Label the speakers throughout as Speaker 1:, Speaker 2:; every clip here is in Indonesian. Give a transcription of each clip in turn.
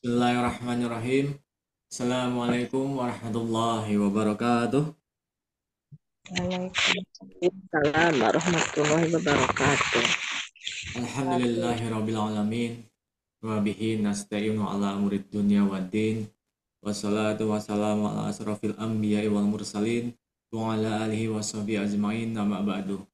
Speaker 1: Bismillahirrahmanirrahim. Assalamualaikum warahmatullahi wabarakatuh.
Speaker 2: Waalaikumsalam warahmatullahi wabarakatuh.
Speaker 1: Alhamdulillahirabbil alamin. Wa bihi nasta'inu ala umurid dunya waddin. Wassalatu wassalamu ala asrofil anbiya'i wal mursalin wa ala alihi washabihi ajmain, amma ba'du.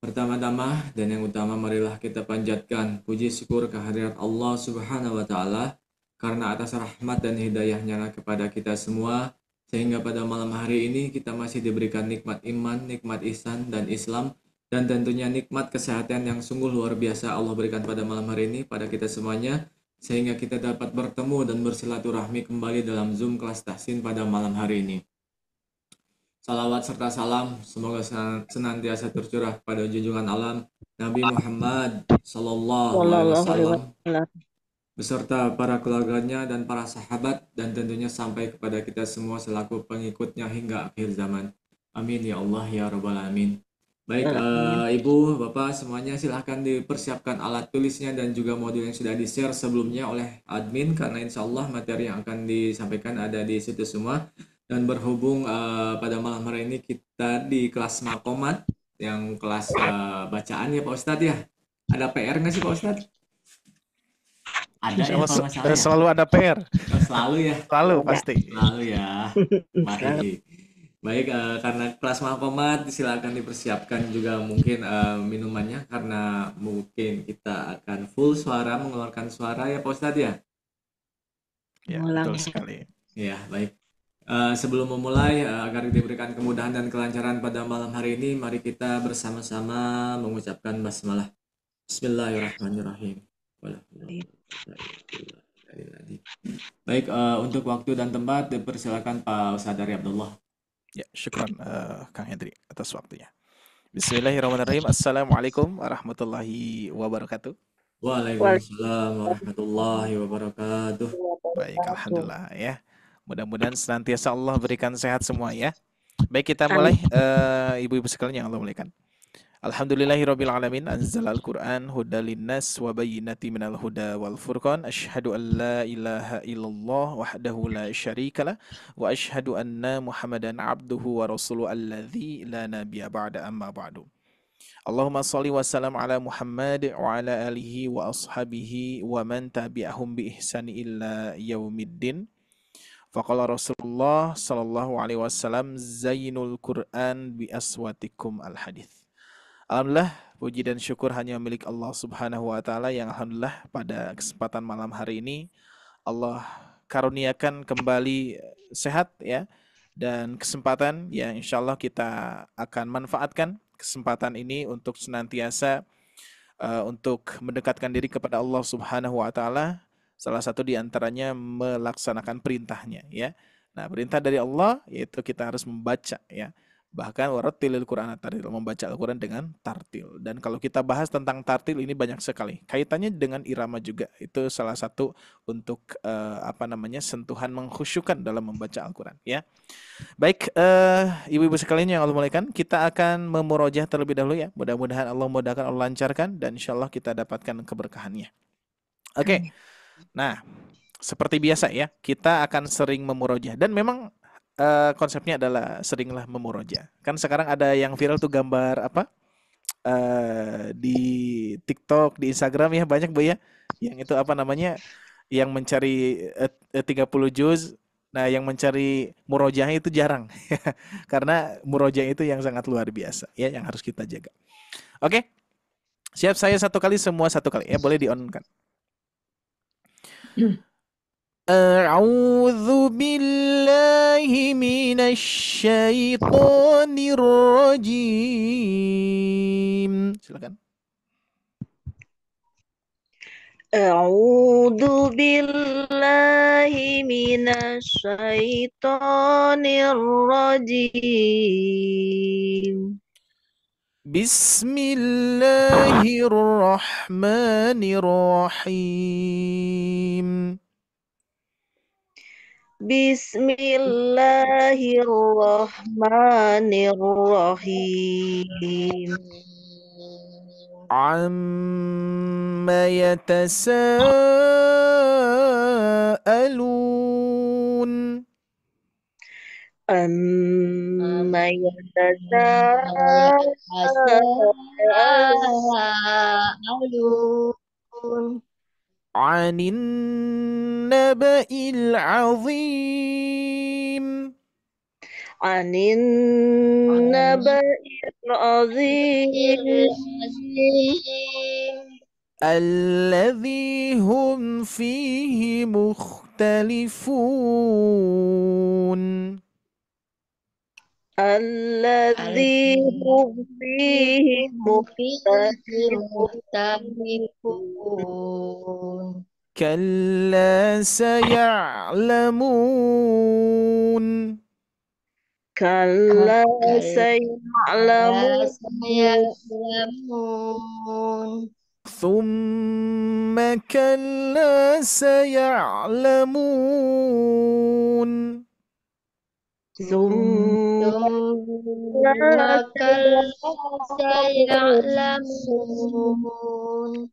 Speaker 1: Pertama-tama dan yang utama, marilah kita panjatkan puji syukur kehadirat Allah Subhanahu wa taala karena atas rahmat dan hidayahnya kepada kita semua, sehingga pada malam hari ini kita masih diberikan nikmat iman, nikmat ihsan dan Islam, dan tentunya nikmat kesehatan yang sungguh luar biasa Allah berikan pada malam hari ini pada kita semuanya, sehingga kita dapat bertemu dan bersilaturahmi kembali dalam Zoom kelas tahsin pada malam hari ini. Salawat serta salam semoga senantiasa tercurah pada junjungan alam Nabi Muhammad Sallallahu Alaihi
Speaker 2: Sallallahu alaihi
Speaker 1: Wasallam
Speaker 2: wasallam.
Speaker 1: beserta para keluarganya dan para sahabat, dan tentunya sampai kepada kita semua selaku pengikutnya hingga akhir zaman. Amin ya Allah ya Rabbal Alamin. Baik, Ibu, Bapak semuanya silahkan dipersiapkan alat tulisnya dan juga modul yang sudah di-share sebelumnya oleh admin, karena insya Allah materi yang akan disampaikan ada di situ semua. Dan berhubung pada malam hari ini kita di kelas makomat, yang kelas bacaan ya Pak Ustadz ya. Ada PR nggak sih Pak Ustadz? Ada ya kalau nggak salah ya.
Speaker 3: Selalu ada PR.
Speaker 1: Selalu ya.
Speaker 3: Selalu pasti.
Speaker 1: Selalu ya. Mari. Baik, karena kelas makomat silakan dipersiapkan juga mungkin minumannya, karena mungkin kita akan full suara, mengeluarkan suara ya Pak Ustadz ya.
Speaker 3: Ya, betul sekali.
Speaker 1: Ya, baik. Sebelum memulai, agar diberikan kemudahan dan kelancaran pada malam hari ini, mari kita bersama-sama mengucapkan basmalah. Bismillahirrahmanirrahim. Baik, untuk waktu dan tempat dipersilakan Pak Ustadz Dari Abdullah.
Speaker 3: Ya, syukran Kang Hendri atas waktunya. Bismillahirrahmanirrahim. Assalamualaikum warahmatullahi wabarakatuh.
Speaker 1: Waalaikumsalam warahmatullahi wabarakatuh.
Speaker 3: Baik, alhamdulillah ya. Mudah-mudahan senantiasa Allah berikan sehat semua ya. Baik, kita mulai ibu-ibu sekalian yang Allah muliakan. Alhamdulillahirabbil alamin, anzalal Qur'an hudal linnas wa bayyinatin minal huda wal furqan, asyhadu an la ilaha illallah wahdahu la syarikalah wa asyhadu anna Muhammadan abduhu wa rasuluhu alladzi la nabiyya ba'da, amma ba'du. Allahumma shalli wa sallam ala Muhammad wa ala alihi wa ashabihi wa man tabi'ahum bi ihsani illa yaumiddin. Faqala Rasulullah sallallahu alaihi wasallam, zainul Qur'an bi aswatikum al hadits. Alhamdulillah, puji dan syukur hanya milik Allah Subhanahu wa taala, yang alhamdulillah pada kesempatan malam hari ini Allah karuniakan kembali sehat ya, dan kesempatan yang insyaallah kita akan manfaatkan kesempatan ini untuk senantiasa untuk mendekatkan diri kepada Allah Subhanahu wa taala. Salah satu di antaranya melaksanakan perintahnya ya. Nah, perintah dari Allah yaitu kita harus membaca ya. Bahkan warattilil Qur'ana tartil, membaca Al-Qur'an dengan tartil. Dan kalau kita bahas tentang tartil ini banyak sekali. Kaitannya dengan irama juga. Itu salah satu untuk sentuhan mengkhusyukkan dalam membaca Al-Qur'an ya. Baik, ibu-ibu sekalian yang Allah muliakan, kita akan memurojah terlebih dahulu ya. Mudah-mudahan Allah mudahkan, Allah lancarkan, dan insyaallah kita dapatkan keberkahannya. Oke. Nah, seperti biasa ya, kita akan sering memurojah, dan memang konsepnya adalah seringlah memurojah. Kan sekarang ada yang viral tuh gambar apa? Di TikTok, di Instagram ya, banyak Bu ya. Yang itu apa namanya? Yang mencari 30 juz. Nah, yang mencari murojahnya itu jarang. Karena murojah itu yang sangat luar biasa ya, yang harus kita jaga. Oke. Siap, saya satu kali, semua satu kali ya, boleh di-on kan. A'udzu billahi minasy syaithanir rajim. Silakan.
Speaker 2: A'udzu billahi minasy syaithanir rajim.
Speaker 3: Bismillahirrahmanirrahim.
Speaker 2: Bismillahirrahmanirrahim.
Speaker 3: عما يتساءلون
Speaker 2: أما يتساءلون
Speaker 3: عن النبأ العظيم
Speaker 2: عن النبأ العظيم
Speaker 3: الذي هم فيه مختلفون
Speaker 2: الذي هم فيه مختلفون
Speaker 3: كلا سيعلمون
Speaker 2: كلا سيعلمون
Speaker 3: ثم كلا سيعلمون
Speaker 2: ثم سيعلمون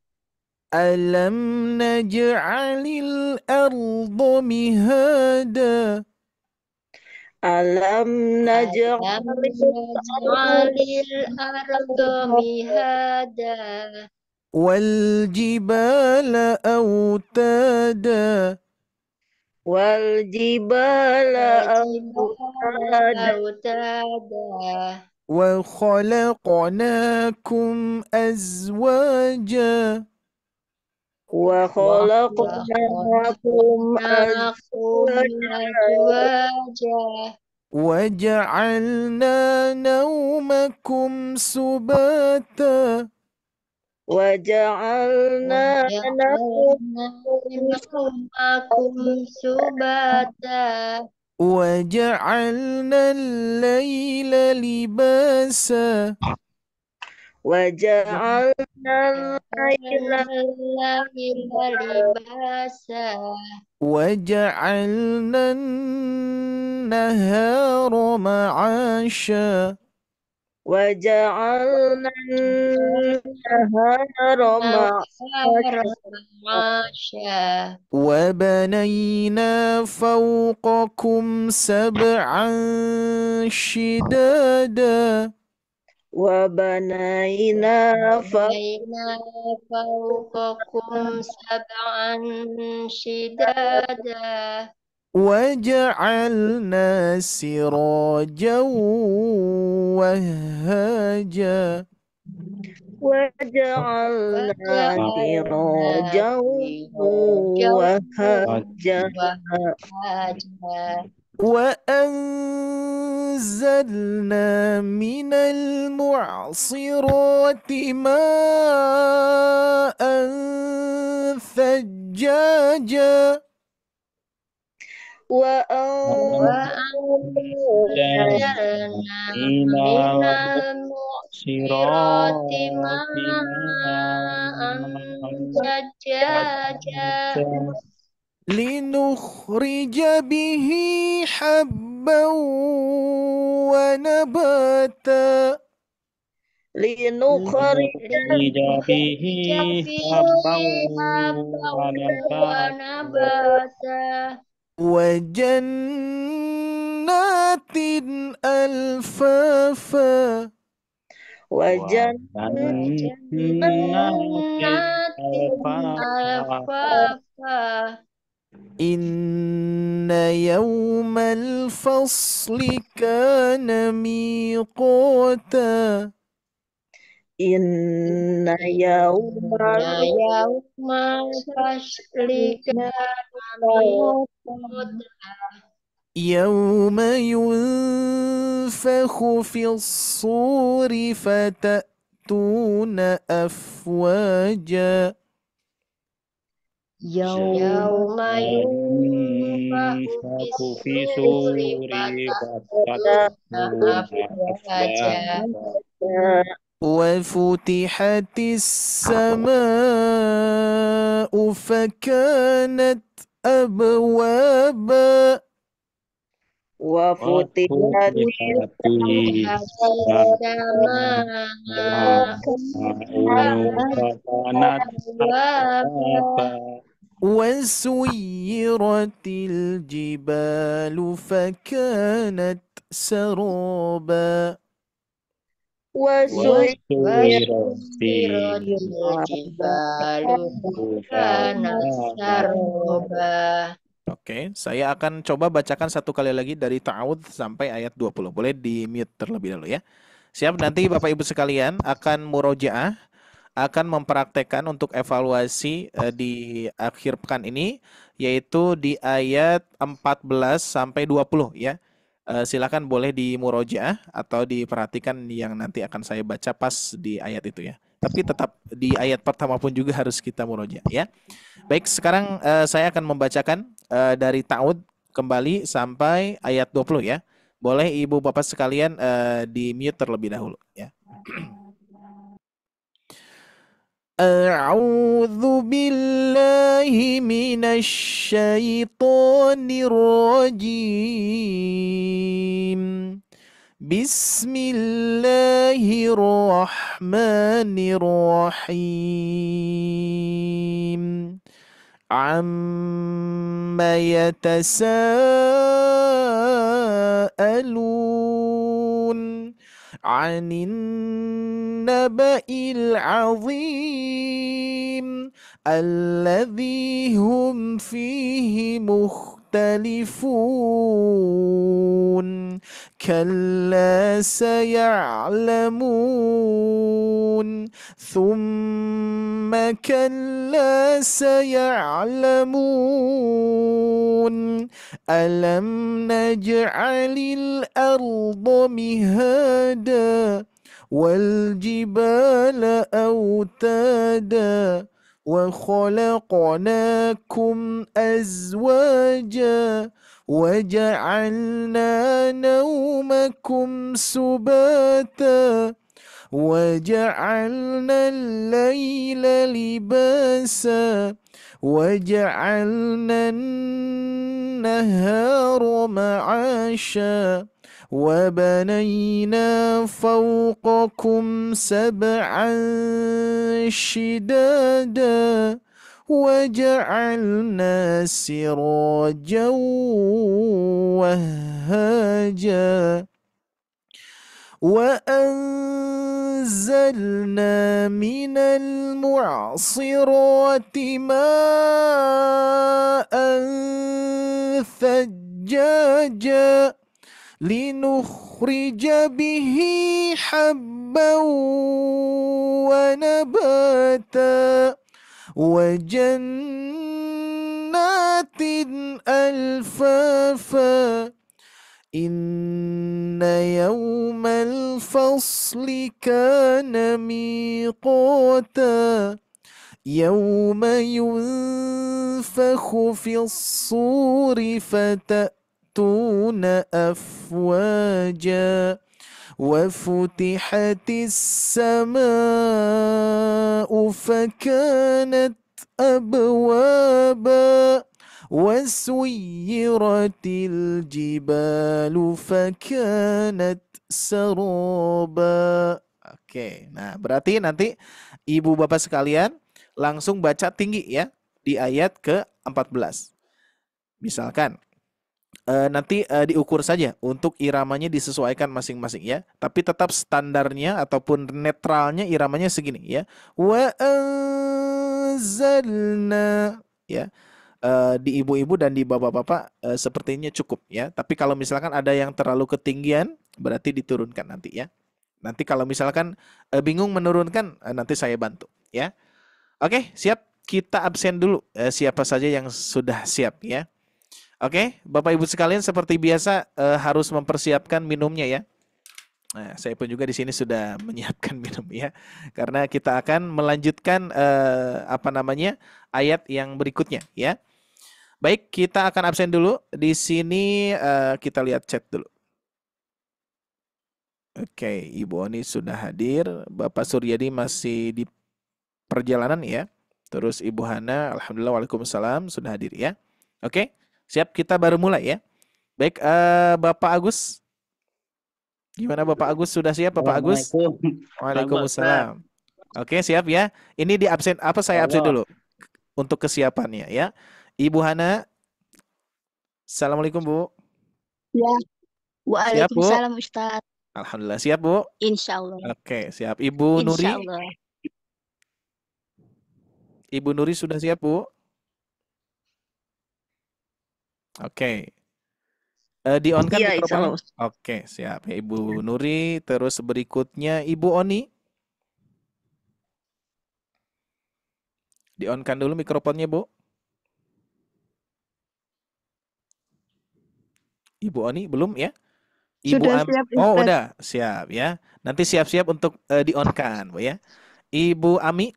Speaker 3: ألم نجعل الأرض مهادا
Speaker 2: ألم نجعل
Speaker 4: الأرض مهادا
Speaker 3: والجبال أوتادا
Speaker 2: والجبال
Speaker 4: أوتادا
Speaker 3: وخلقناكم أزواجا
Speaker 2: وخلقناكم
Speaker 4: أزواجا
Speaker 3: وجعلنا نومكم سباتا
Speaker 2: وجعلنا
Speaker 4: نومكم سباتا
Speaker 3: وجعلنا الليل لباسا
Speaker 2: وجعلنا الليل
Speaker 4: لباسا
Speaker 3: وجعلنا النهار معاشا
Speaker 2: وجعلنا النهار
Speaker 4: معاشا
Speaker 3: وبنينا فوقكم سبعا شدادا
Speaker 2: وبنينا
Speaker 4: فوقكم سبعا شدادا
Speaker 3: وجعلنا سراجا وهاجا
Speaker 2: وجعلنا سراجا وهاجا
Speaker 3: وأنزلنا من المعصرات ماء ثجاجا
Speaker 4: وأنزلنا من المعصرات ماء ثجاجا
Speaker 3: لنخرج به حبا ونباتا
Speaker 2: لنخرج
Speaker 5: به حبا
Speaker 4: ونباتا
Speaker 3: وجنات ألفافا
Speaker 4: وجنات ألفافا
Speaker 3: إن يوم الفصل كان ميقاتا
Speaker 2: إن يوم
Speaker 4: الفصل كان ميقاتا
Speaker 3: يوم ينفخ في الصور فتأتون أفواجا
Speaker 4: يوم ينفخ في الصور فتأتون أفواجا
Speaker 3: وفتحت السماء فكانت أبوابا
Speaker 2: وفتحت
Speaker 5: وفتحت
Speaker 4: السماء
Speaker 5: وكانت أبوابا
Speaker 3: وسيرت الجبال فكانت سرابا
Speaker 2: وسيرت
Speaker 5: وسيرت
Speaker 4: وسيرت الجبال كانت سرابا.
Speaker 3: Oke, saya akan coba bacakan satu kali lagi dari Ta'awudz sampai ayat 20. Boleh di-mute terlebih dahulu ya. Siap, nanti Bapak Ibu sekalian akan murojaah, akan mempraktekkan untuk evaluasi di akhir pekan ini, yaitu di ayat 14 sampai 20 ya. Silakan boleh di murojaah atau diperhatikan yang nanti akan saya baca pas di ayat itu ya. Tapi tetap di ayat pertama pun juga harus kita murojaah ya. Baik, sekarang saya akan membacakan dari Ta'awudz kembali sampai ayat 20 ya. Boleh Ibu Bapak sekalian di mute terlebih dahulu ya. A'udzu billahi minasy syaithanir rajim. Bismillahirrahmanirrahim. Amma yatasaalun 'anil naba'il 'azim alladzi hum fihi mukhtalifun kalla saya'lamun thumma kalla saya'lamun alam naj'alil arda mihada wal jibala awtada wa khalaqnakum azwaja وجعلنا نومكم سباتا وجعلنا الليل لباسا وجعلنا النهار معاشا وبنينا فوقكم سبعا شدادا وجعلنا سراجا وهاجا وأنزلنا من المعصرات ماء ثجاجا لنخرج به حبا ونباتا وجنات ألفافا إن يوم الفصل كان ميقاتا يوم ينفخ في الصور فتأتون أفواجا وفتحت السماء فكانت أبوابا وسيرت الجبال فكانت سرابا. Oke, nah berarti nanti ibu bapak sekalian langsung baca tinggi ya di ayat ke-14. Misalkan nanti diukur saja untuk iramanya disesuaikan masing-masing ya. Tapi tetap standarnya ataupun netralnya iramanya segini ya. Wa anzalna ya. Di ibu-ibu dan di bapak-bapak sepertinya cukup ya. Tapi kalau misalkan ada yang terlalu ketinggian berarti diturunkan nanti ya. Nanti kalau misalkan bingung menurunkan nanti saya bantu ya. Oke, siap. Kita absen dulu siapa saja yang sudah siap ya. Oke, Bapak Ibu sekalian seperti biasa harus mempersiapkan minumnya ya. Nah, saya pun juga di sini sudah menyiapkan minum ya. Karena kita akan melanjutkan ayat yang berikutnya ya. Baik, kita akan absen dulu. Di sini kita lihat chat dulu. Oke, Ibu Oni sudah hadir. Bapak Suryadi masih di perjalanan ya. Terus Ibu Hana, alhamdulillah, waalaikumsalam, sudah hadir ya. Oke, siap, kita baru mulai ya. Baik, Bapak Agus. Gimana Bapak Agus? Sudah siap Bapak Agus? Waalaikumsalam. Oke, siap ya. Ini di absen apa saya absen dulu untuk kesiapannya ya. Ibu Hana. Assalamualaikum Bu.
Speaker 6: Ya.
Speaker 3: Siap Bu?
Speaker 6: Waalaikumsalam Ustaz.
Speaker 3: Alhamdulillah siap Bu.
Speaker 6: Insya Allah.
Speaker 3: Oke, siap. Ibu Nuri.
Speaker 6: Insya Allah.
Speaker 3: Ibu Nuri sudah siap Bu? Oke. Di on kan
Speaker 2: Iya, insya
Speaker 3: mikrofonnya?
Speaker 2: Allah.
Speaker 3: Oke, siap ya Ibu Nuri. Terus berikutnya Ibu Oni. Di on kan dulu mikrofonnya Bu. Ibu Oni belum ya? Ibu
Speaker 6: Sudah siap,
Speaker 3: Oh,
Speaker 6: Ustaz.
Speaker 3: udah siap ya. Nanti siap-siap untuk di on kan Bu ya. Ibu Ami.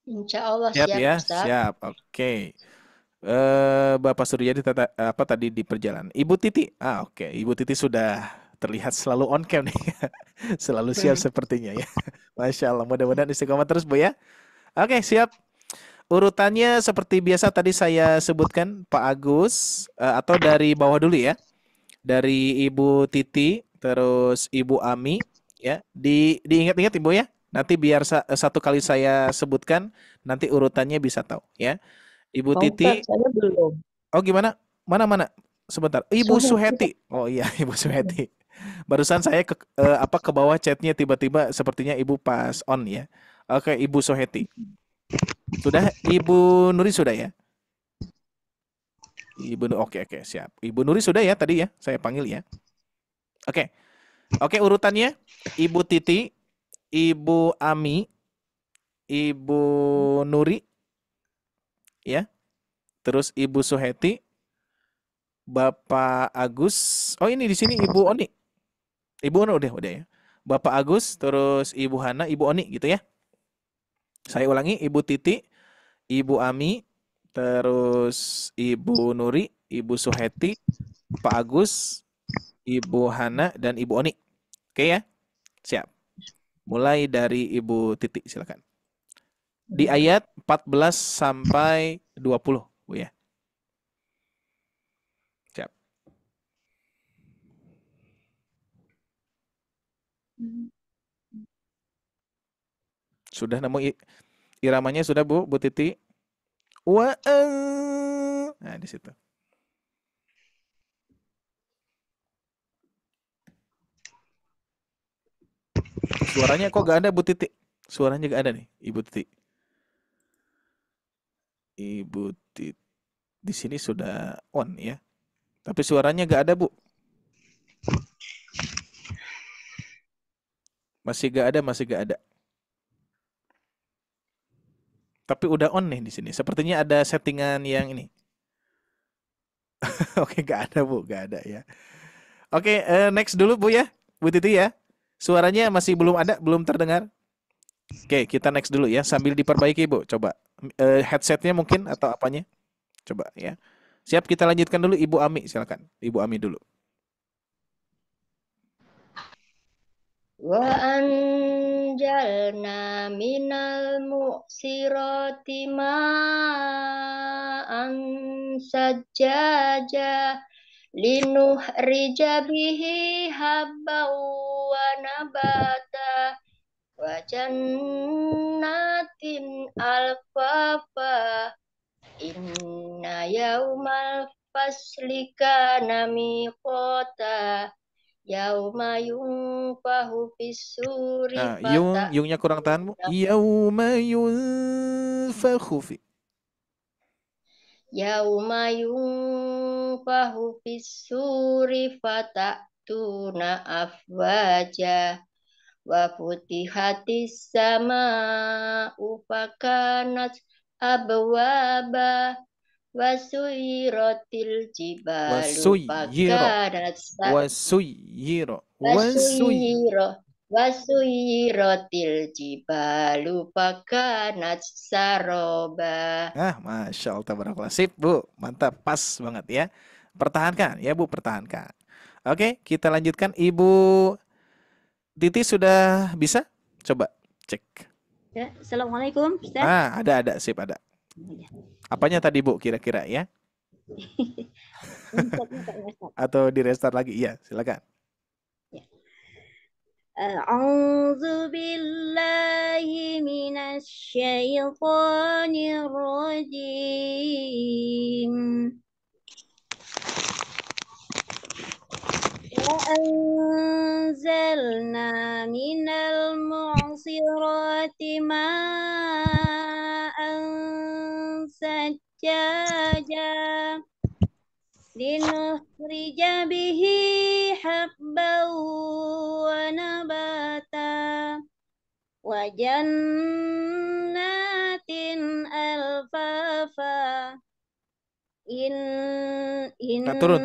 Speaker 4: Insya Allah
Speaker 3: Siap
Speaker 4: siap
Speaker 3: ya,
Speaker 4: Ustaz.
Speaker 3: siap. Oke. Bapak Suryadi apa tadi di perjalanan? Ibu Titi. Oke. Ibu Titi sudah terlihat selalu on cam nih. Selalu siap sepertinya ya. Masya Allah. Mudah-mudahan istiqomah terus Bu ya. Oke, siap. Urutannya seperti biasa tadi saya sebutkan Pak Agus atau dari bawah dulu ya. Dari Ibu Titi, terus Ibu Ami ya. Diingat-ingat Ibu ya. Nanti biar satu kali saya sebutkan, nanti urutannya bisa tahu ya. Ibu Titi.
Speaker 2: Ustaz, saya belum.
Speaker 3: Oh gimana? Mana? Sebentar. Ibu Suheti. Oh iya, Ibu Suheti. Barusan saya ke bawah chatnya tiba-tiba sepertinya Ibu pas on ya. Oke, Ibu Suheti. Sudah? Ibu Nuri sudah ya? Oke, siap. Ibu Nuri sudah ya tadi ya? Saya panggil ya. Oke, urutannya Ibu Titi, Ibu Ami, Ibu Nuri, ya. Terus Ibu Suheti, Bapak Agus. Oh ini di sini Ibu Oni. Ibu Oni udah ya. Bapak Agus, terus Ibu Hana, Ibu Oni gitu ya. Saya ulangi, Ibu Titi, Ibu Ami, terus Ibu Nuri, Ibu Suheti, Pak Agus, Ibu Hana, dan Ibu Oni. Oke ya? Siap. Mulai dari Ibu Titi, silakan. Di ayat 14 sampai 20, Bu ya. Siap. Sudah nemu iramanya sudah Bu Titi? Nah, di situ. Suaranya kok gak ada Bu Titi? Suaranya gak ada nih, Ibu Titi. Ibu Titi di sini sudah on ya. Tapi suaranya gak ada, Bu. Masih gak ada. Tapi udah on nih di sini. Sepertinya ada settingan yang ini. Oke, gak ada Bu, gak ada ya. Oke, next dulu Bu ya, Bu Titi ya. Suaranya masih belum ada, belum terdengar. Oke, kita next dulu ya, sambil diperbaiki Bu. Coba headsetnya mungkin atau apanya. Coba ya. Siap, kita lanjutkan dulu Ibu Ami, silakan. Ibu Ami dulu.
Speaker 4: Wa anjalna minal mu'sirati ma'an sajjaja linuhrija bihi habban wa nabata wa jannatin alfafa inna yaumal fasli kana miqata yauma yunfahu fis-suri
Speaker 3: yungnya kurang tahan Bu. Yauma yunfahu fi.
Speaker 4: Yauma yunfahu fis-suri fatatuna afwaja wa futihatis sama'u fakanat abwaba wasuyiratil jibalu wasuyiratil jibalu fakanat saroba.
Speaker 3: Masya Allah, tabarakallah. Sip Bu, mantap, pas banget ya. Pertahankan ya Bu, pertahankan. Oke, kita lanjutkan. Ibu Titi sudah bisa? Coba cek.
Speaker 6: Ya, Assalamualaikum Ustaz.
Speaker 3: Ada, sip ada. Apanya tadi Bu kira-kira ya?
Speaker 6: Resetnya Kak Ustaz.
Speaker 3: Atau di restart lagi? Iya, silakan.
Speaker 6: A'udzu billahi minasy syaithanir rajim. وأنزلنا من المعصرات ماء ثجاجا لنخرج به حبا ونباتا وجنات ألفافا
Speaker 3: Nah, turun.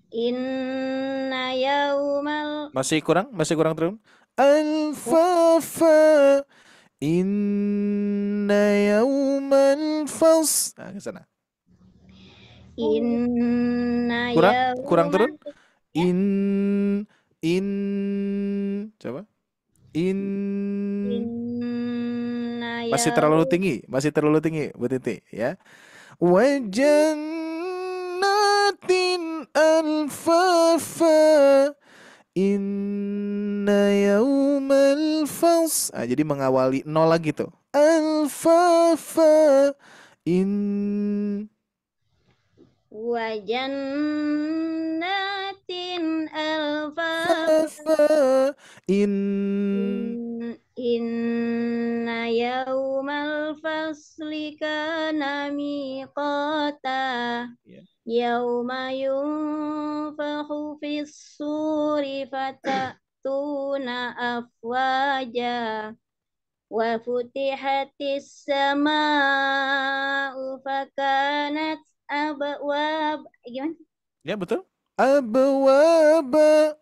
Speaker 6: Inna yaumal
Speaker 3: Masih kurang turun. Alfafa inna yaumal fas. Nah, ke sana.
Speaker 6: Inna
Speaker 3: Kurang turun.
Speaker 6: yaumal
Speaker 3: Coba.
Speaker 6: Inna
Speaker 3: Masih terlalu tinggi, Bu Titi, ya. Wajannatin alfafa inna yaumal fas. Nah, jadi mengawali nol lagi tuh. Alfafa
Speaker 6: wajannatin alfafa
Speaker 3: fafa
Speaker 6: Inna yaumal fasli kana miqata Yauma yunfakhu fis suri fatatuna afwaja wa futihatis sama'u fakanat abwab. Gimana?
Speaker 3: Ya, betul. Abwaba.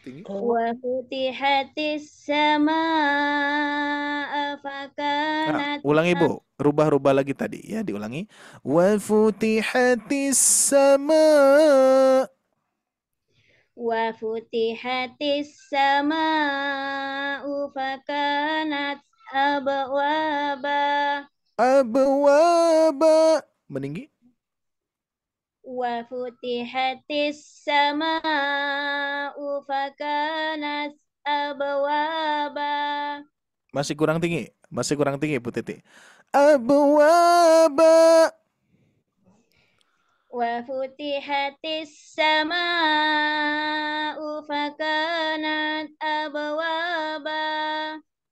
Speaker 3: Tinggi.
Speaker 6: Wa futihatis sama'u fakanat
Speaker 3: ulangi Bu, rubah lagi tadi ya, diulangi. Wa futihatis sama.
Speaker 6: Wa futihatis sama'u fakanat abwaba.
Speaker 3: Meninggi.
Speaker 6: Wa futihatis sama'u fakanat abwaba.
Speaker 3: Masih kurang tinggi Bu Titi. Abwaba.
Speaker 6: Wa futihatis sama'u fakanat abwaba.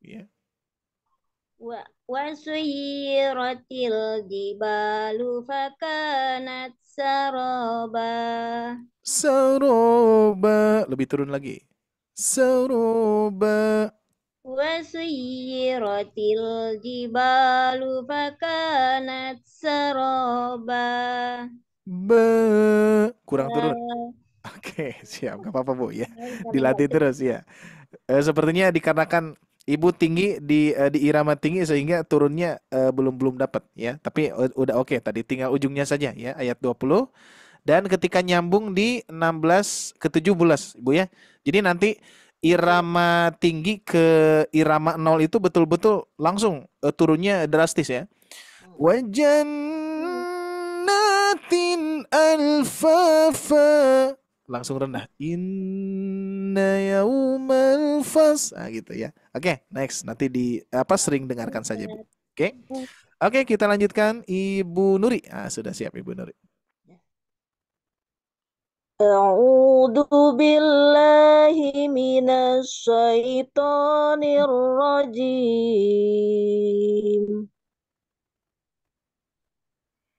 Speaker 3: Ya.
Speaker 6: Wa suyyiratil jibalu fakanat saroba.
Speaker 3: Lebih turun lagi. Saroba.
Speaker 6: Wa suyyiratil jibalu fakanat saroba.
Speaker 3: Kurang turun. Oke, siap. Gak apa-apa Bu ya. Dilatih terus ya. Sepertinya dikarenakan Ibu tinggi di irama tinggi sehingga turunnya belum dapat ya. Tapi udah oke tadi, tinggal ujungnya saja ya, ayat 20. Dan ketika nyambung di 16 ke 17 Ibu ya. Jadi nanti irama tinggi ke irama 0 itu betul-betul langsung turunnya drastis ya. Wajannatin alfafa. Langsung rendah. Inna yaumal fas. Nah, gitu ya. Oke, next. Nanti sering dengarkan saja, Bu. Oke, kita lanjutkan Ibu Nuri. Sudah siap Ibu Nuri.
Speaker 2: A'udzu billahi minasy syaithanir rajim.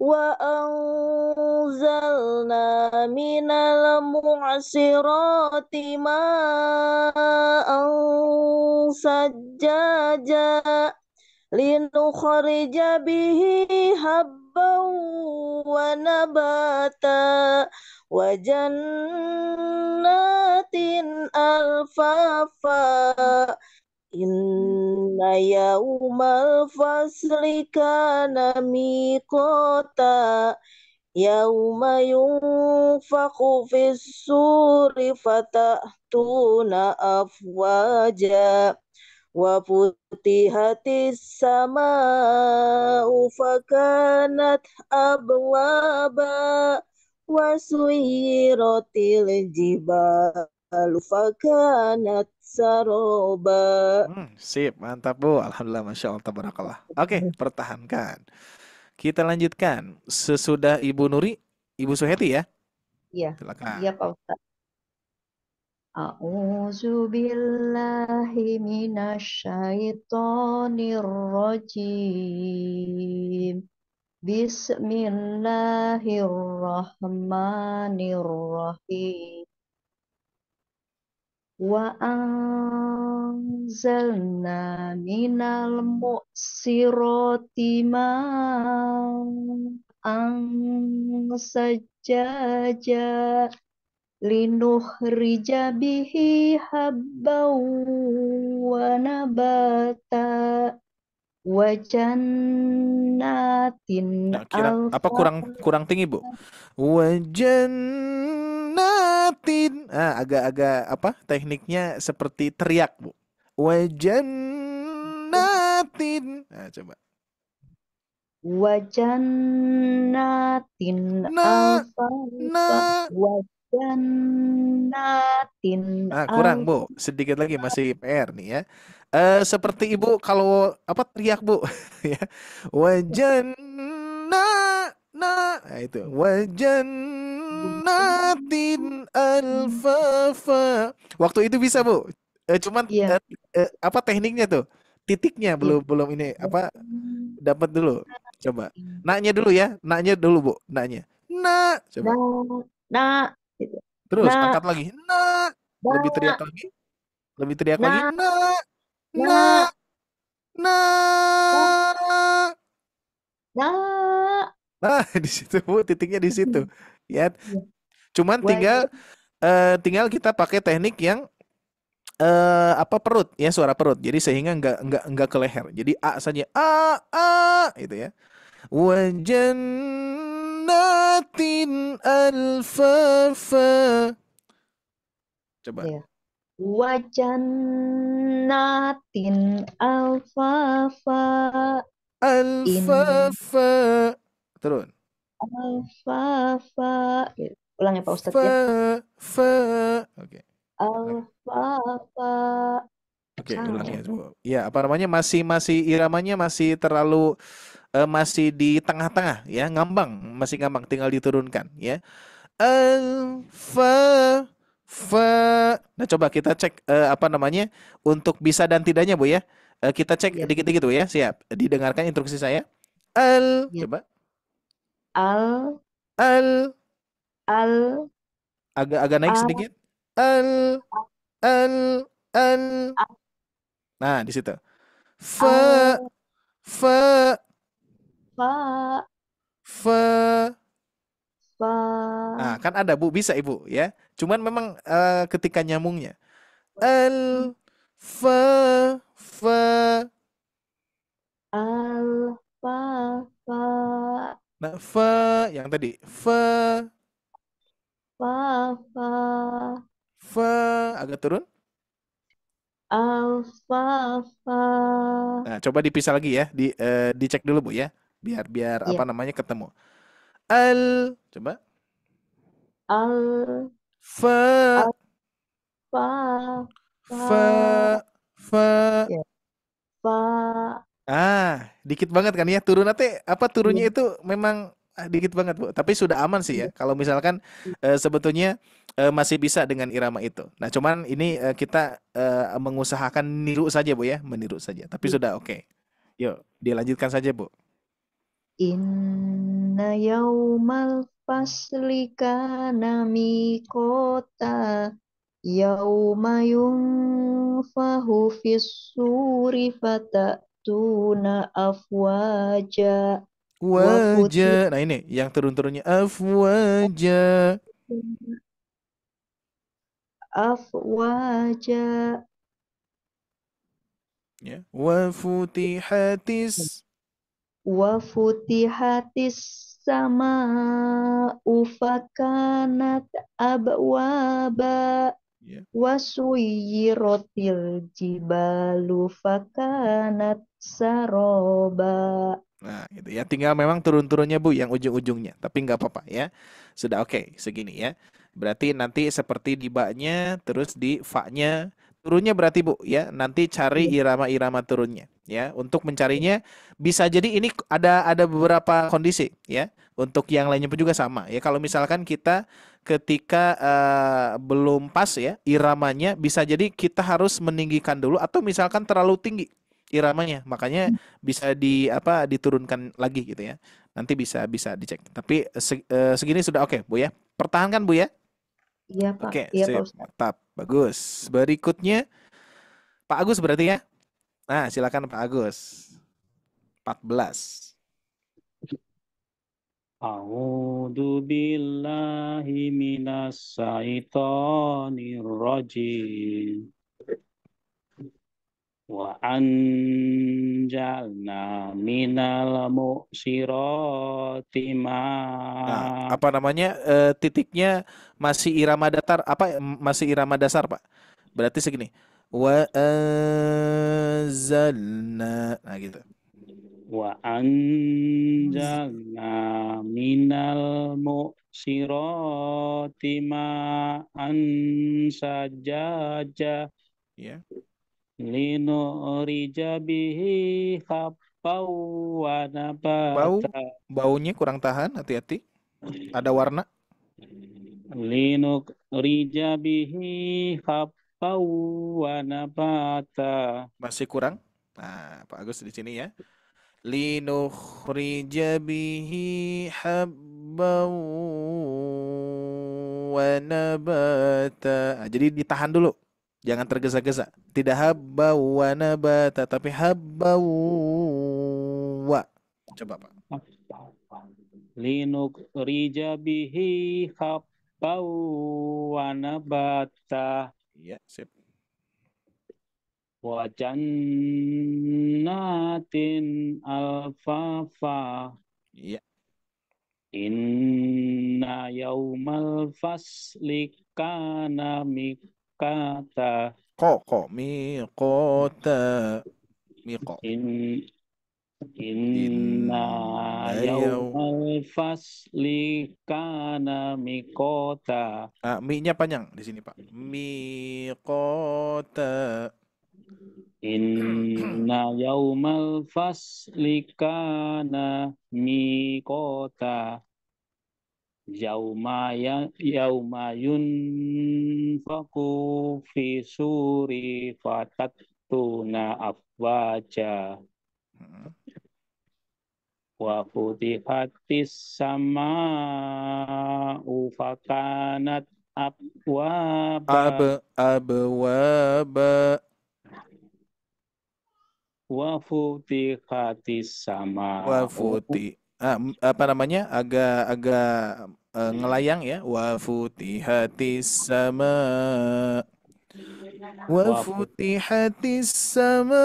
Speaker 2: Wa anzalna minal mu'sirati ma'an sajjaja linukhrija bihi habban wa nabata wa jannatin alfafa inna yaumal fasli kana miqata yauma yunfakhu fis suri fatatuna afwaja وفتحت السماء فكانت أبوابا وسيرت الجبال فكانت سرابا.
Speaker 3: Sip, mantap Bu. Alhamdulillah, Masya Allah, tabarakallah. Oke, pertahankan. Kita lanjutkan. Sesudah Ibu Nuri, Ibu Suheti ya.
Speaker 4: Iya,
Speaker 3: Silakan.
Speaker 4: iya Pak Ustadz. A'udzu billahi minasyaitonir rajim. Bismillahirrahmanirrahim. Wa anzalna minal mu'sirati ma'an sajjaja linukhrija bihi habban wa nabata wa jannatin
Speaker 3: Nah, apa kurang tinggi Bu? Wajannatin. Agak apa? Tekniknya seperti teriak Bu. Wajannatin. Nah, coba.
Speaker 4: Wajannatin alfalfa wajannatin
Speaker 3: Kurang Bu, sedikit lagi masih PR nih ya. Seperti Ibu kalau apa teriak Bu ya. Nah itu wajannatin alfafa. Waktu itu bisa Bu. Cuman
Speaker 4: Iya.
Speaker 3: Apa tekniknya tuh? Titiknya belum ini apa dapat dulu. Coba. Naknya dulu ya. Naknya dulu Bu. Naknya. Nah, coba.
Speaker 4: Nah, gitu.
Speaker 3: Terus
Speaker 4: Nah.
Speaker 3: angkat lagi. Nah. Lebih teriak lagi. Lebih teriak lagi.
Speaker 4: Nah.
Speaker 3: Nah. Nah. Nah, di situ Bu, titiknya di situ. Ya. Cuman tinggal kita pakai teknik yang apa perut ya, suara perut. Jadi sehingga enggak ke leher. Jadi a saja. Itu ya. Wajannatin alfafa. Coba.
Speaker 4: Ya. Wajannatin alfafa.
Speaker 3: Alfafa. Turun.
Speaker 4: Alfafa. Ulang ya Pak Ustadz ya.
Speaker 3: Oke.
Speaker 4: Alfafa.
Speaker 3: Oke, ulang ya. Ya, apa namanya? Masih iramanya masih terlalu masih di tengah-tengah ya, ngambang, masih ngambang, tinggal diturunkan ya. Alfa fa. Nah, coba kita cek apa namanya untuk bisa dan tidaknya Bu ya. Kita cek dikit-dikit Bu ya. Siap. Didengarkan instruksi saya. Coba. Agak naik sedikit. Nah, di situ. Fa. Nah, kan ada Bu, bisa Ibu ya. Cuman memang ketika nyambungnya fa. Nah, fa yang tadi. Fa agak turun. Nah, coba dipisah lagi ya. Dicek dulu Bu ya. Biar apa namanya ketemu. Coba. Fa. Dikit banget kan ya. Turunnya itu memang dikit banget Bu. Tapi sudah aman sih ya. Kalau misalkan sebetulnya masih bisa dengan irama itu. Nah, cuman ini kita mengusahakan niru saja Bu ya, meniru saja. Tapi sudah oke. Yuk, dilanjutkan saja Bu.
Speaker 4: Inna yaumal fasli kana miqata yauma yunfahu fis suri fatatuna afwaja.
Speaker 3: Nah ini yang turun-turunnya afwaja. Ya, wa futihatis
Speaker 4: sama ufakanat abwaba.
Speaker 3: Ya.
Speaker 4: Wasuyiratil jibalu fakanat saroba.
Speaker 3: Nah, gitu ya. Tinggal memang turun-turunnya Bu yang ujung-ujungnya, tapi nggak apa-apa ya. Sudah oke, segini ya. Berarti nanti seperti di ba-nya, terus di fa-nya, turunnya berarti Bu ya. Nanti cari irama-irama turunnya ya. Untuk mencarinya bisa jadi ini ada beberapa kondisi ya. Untuk yang lainnya pun juga sama ya. Kalau misalkan kita ketika belum pas ya iramanya, bisa jadi kita harus meninggikan dulu atau misalkan terlalu tinggi iramanya. Makanya bisa diturunkan lagi gitu ya. Nanti bisa dicek. Tapi segini sudah oke, Bu ya. Pertahankan Bu ya.
Speaker 4: Iya Pak,
Speaker 3: Oke,
Speaker 4: iya Pak
Speaker 3: sip.
Speaker 4: Ustadz.
Speaker 3: Mantap. Bagus. Berikutnya Pak Agus berarti ya. Nah, silakan Pak Agus. 14.
Speaker 5: A'udzu billahi minas syaitonir rajim. Wa anjalna minal mu'sirati
Speaker 3: Nah, apa namanya? Titiknya masih irama datar masih irama dasar, Pak. Berarti segini. Wa anzalna. Nah, gitu.
Speaker 5: Wa anjalna minal mu'sirati ma'an sajaja
Speaker 3: Ya.
Speaker 5: linurija bihi habbau wa nabata
Speaker 3: Baunya kurang tahan, hati-hati. Ada warna.
Speaker 5: linurija bihi habbau wa nabata.
Speaker 3: Masih kurang. Nah, Pak Agus di sini ya. Linukhrija bihi habban wa nabata. Nah, jadi ditahan dulu. Jangan tergesa-gesa. Tidak habba wa nabata, tapi habba wa. Coba, Pak.
Speaker 5: Linukhrija bihi habbau wa nabata.
Speaker 3: Iya, sip.
Speaker 5: Wa jannatin alfafa.
Speaker 3: Iya.
Speaker 5: Inna yaumal fasli kana mikata.
Speaker 3: Miqata. Miqo.
Speaker 5: Inna yaumal fasli kana mikota.
Speaker 3: Mi-nya panjang di sini, Pak. Miqata.
Speaker 5: Inna yaumal fasli kana mikota. Yauma yunfaku fi suri fatatuna afwaja. Wa futihatis sama'u fakanat abwaba.
Speaker 3: Abwaba.
Speaker 5: Wa futihatis sama'u.
Speaker 3: Wafuti. Apa namanya? Agak ngelayang ya. Wafutihatis sama. Wafutihatis sama.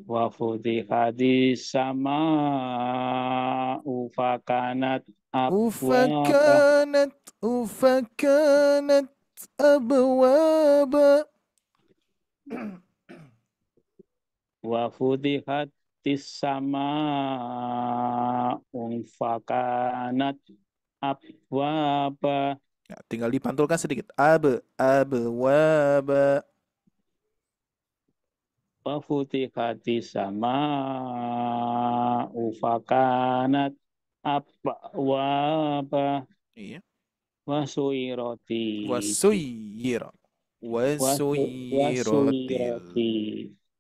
Speaker 5: Wa futihatis sama'u fakanat abwaba.
Speaker 3: Ufakanat abwaba.
Speaker 5: Wa futihatis sama'u fakanat abwaba.
Speaker 3: Ya, tinggal dipantulkan sedikit. Abwaba.
Speaker 5: Wa futihatis sama'u fakanat abwaba.
Speaker 3: Iya.
Speaker 5: Wasuyiroti.
Speaker 3: Wasuyira.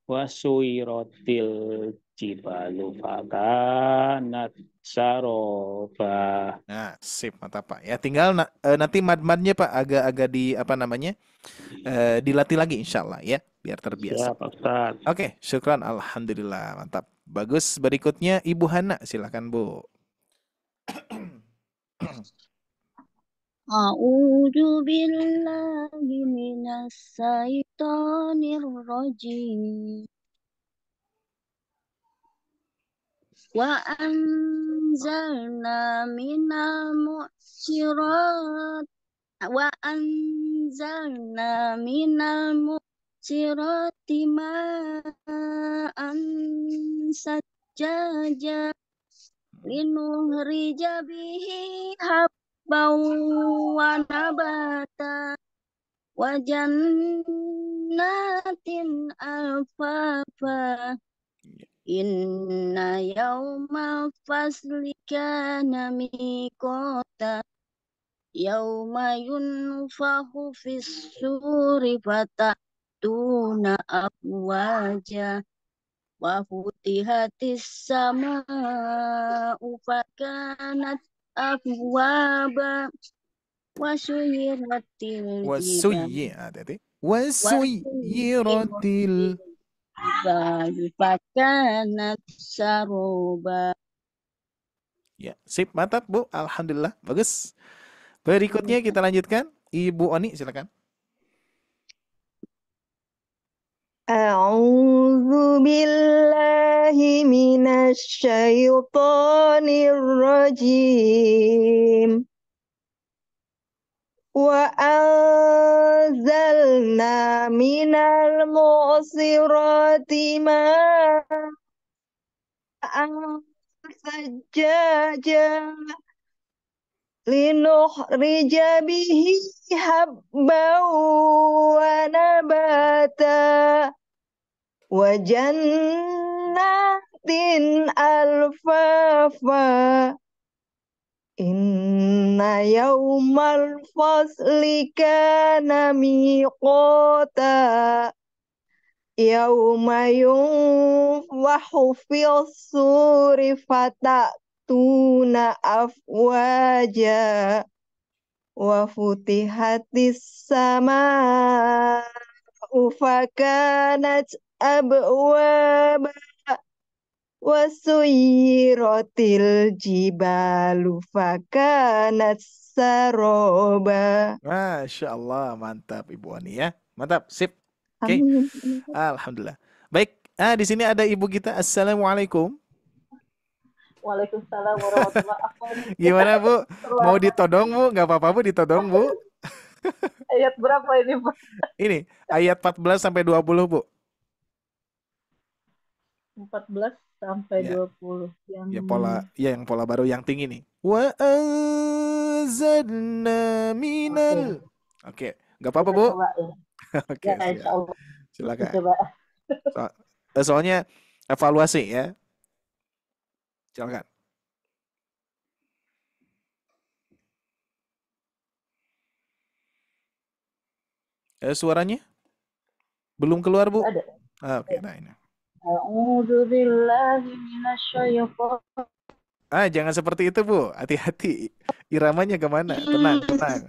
Speaker 5: Wasuyirotil jibalu fakanat saroba.
Speaker 3: Nah, sip, mantap Pak. Ya, tinggal nanti mad-madnya Pak agak-agak dilatih lagi insya Allah ya, biar terbiasa.
Speaker 5: Siap, Ustaz.
Speaker 3: Oke, syukran, alhamdulillah, mantap. Bagus. Berikutnya Ibu Hana, silakan Bu.
Speaker 6: A'udzu billahi minas syaitonir rajim. Wa anzalna minal mu'sirati wa anzalna minal mu'sirati ma'an sajjaja linuhrija bihi habban wa nabata wa jannatin alfafa inna yawmal fasli kana miqata yauma yunfahu fis suri fatatuna afwaja wa futihatis sama'u fakanat abwaba wa suyiratil
Speaker 3: Wasuyyi, hati-hati. Wasuyiratil.
Speaker 6: jibalu fakanat saroba.
Speaker 3: Ya, sip, mantap Bu. Alhamdulillah, bagus. Berikutnya kita lanjutkan. Ibu Oni, silakan.
Speaker 4: A'udzu billahi minasy syaithanir rajim. Wa anzalna minal mu'sirati ma'an sajjaja linukhrija bihi habban wa nabata wa jannatin alfafa inna yawmal fasli kana miqata yauma yunfahu fis suri fatatuna afwaja wa futihatis sama'u fakanat abwaba wa suyiratil jibalu fakanat saroba.
Speaker 3: Masya Allah, mantap Ibu Oni ya. Mantap, sip. Oke,
Speaker 4: Amin.
Speaker 3: Alhamdulillah. Baik, di sini ada ibu kita. Assalamualaikum.
Speaker 7: Waalaikumsalam warahmatullahi wabarakatuh.
Speaker 3: Gimana Bu? Mau ditodong Bu? Gak apa-apa Bu, ditodong Bu.
Speaker 7: Ayat berapa ini, Pak?
Speaker 3: Ini ayat 14 sampai 20 Bu.
Speaker 7: 14 sampai
Speaker 3: Ya.
Speaker 7: 20.
Speaker 3: Yang pola baru yang tinggi nih. Wa anzalna minal. Oke, nggak apa-apa Bu.
Speaker 7: Coba ya.
Speaker 3: Oke,
Speaker 7: Ya, insya Allah.
Speaker 3: silakan.
Speaker 7: Coba.
Speaker 3: Soalnya evaluasi ya. Silakan. Suaranya belum keluar Bu?
Speaker 7: Ada.
Speaker 3: Oke, nah ini.
Speaker 7: A'udzu billahi minasyaitonir
Speaker 3: Jangan seperti itu Bu. Hati-hati. Iramanya kemana? Tenang, tenang.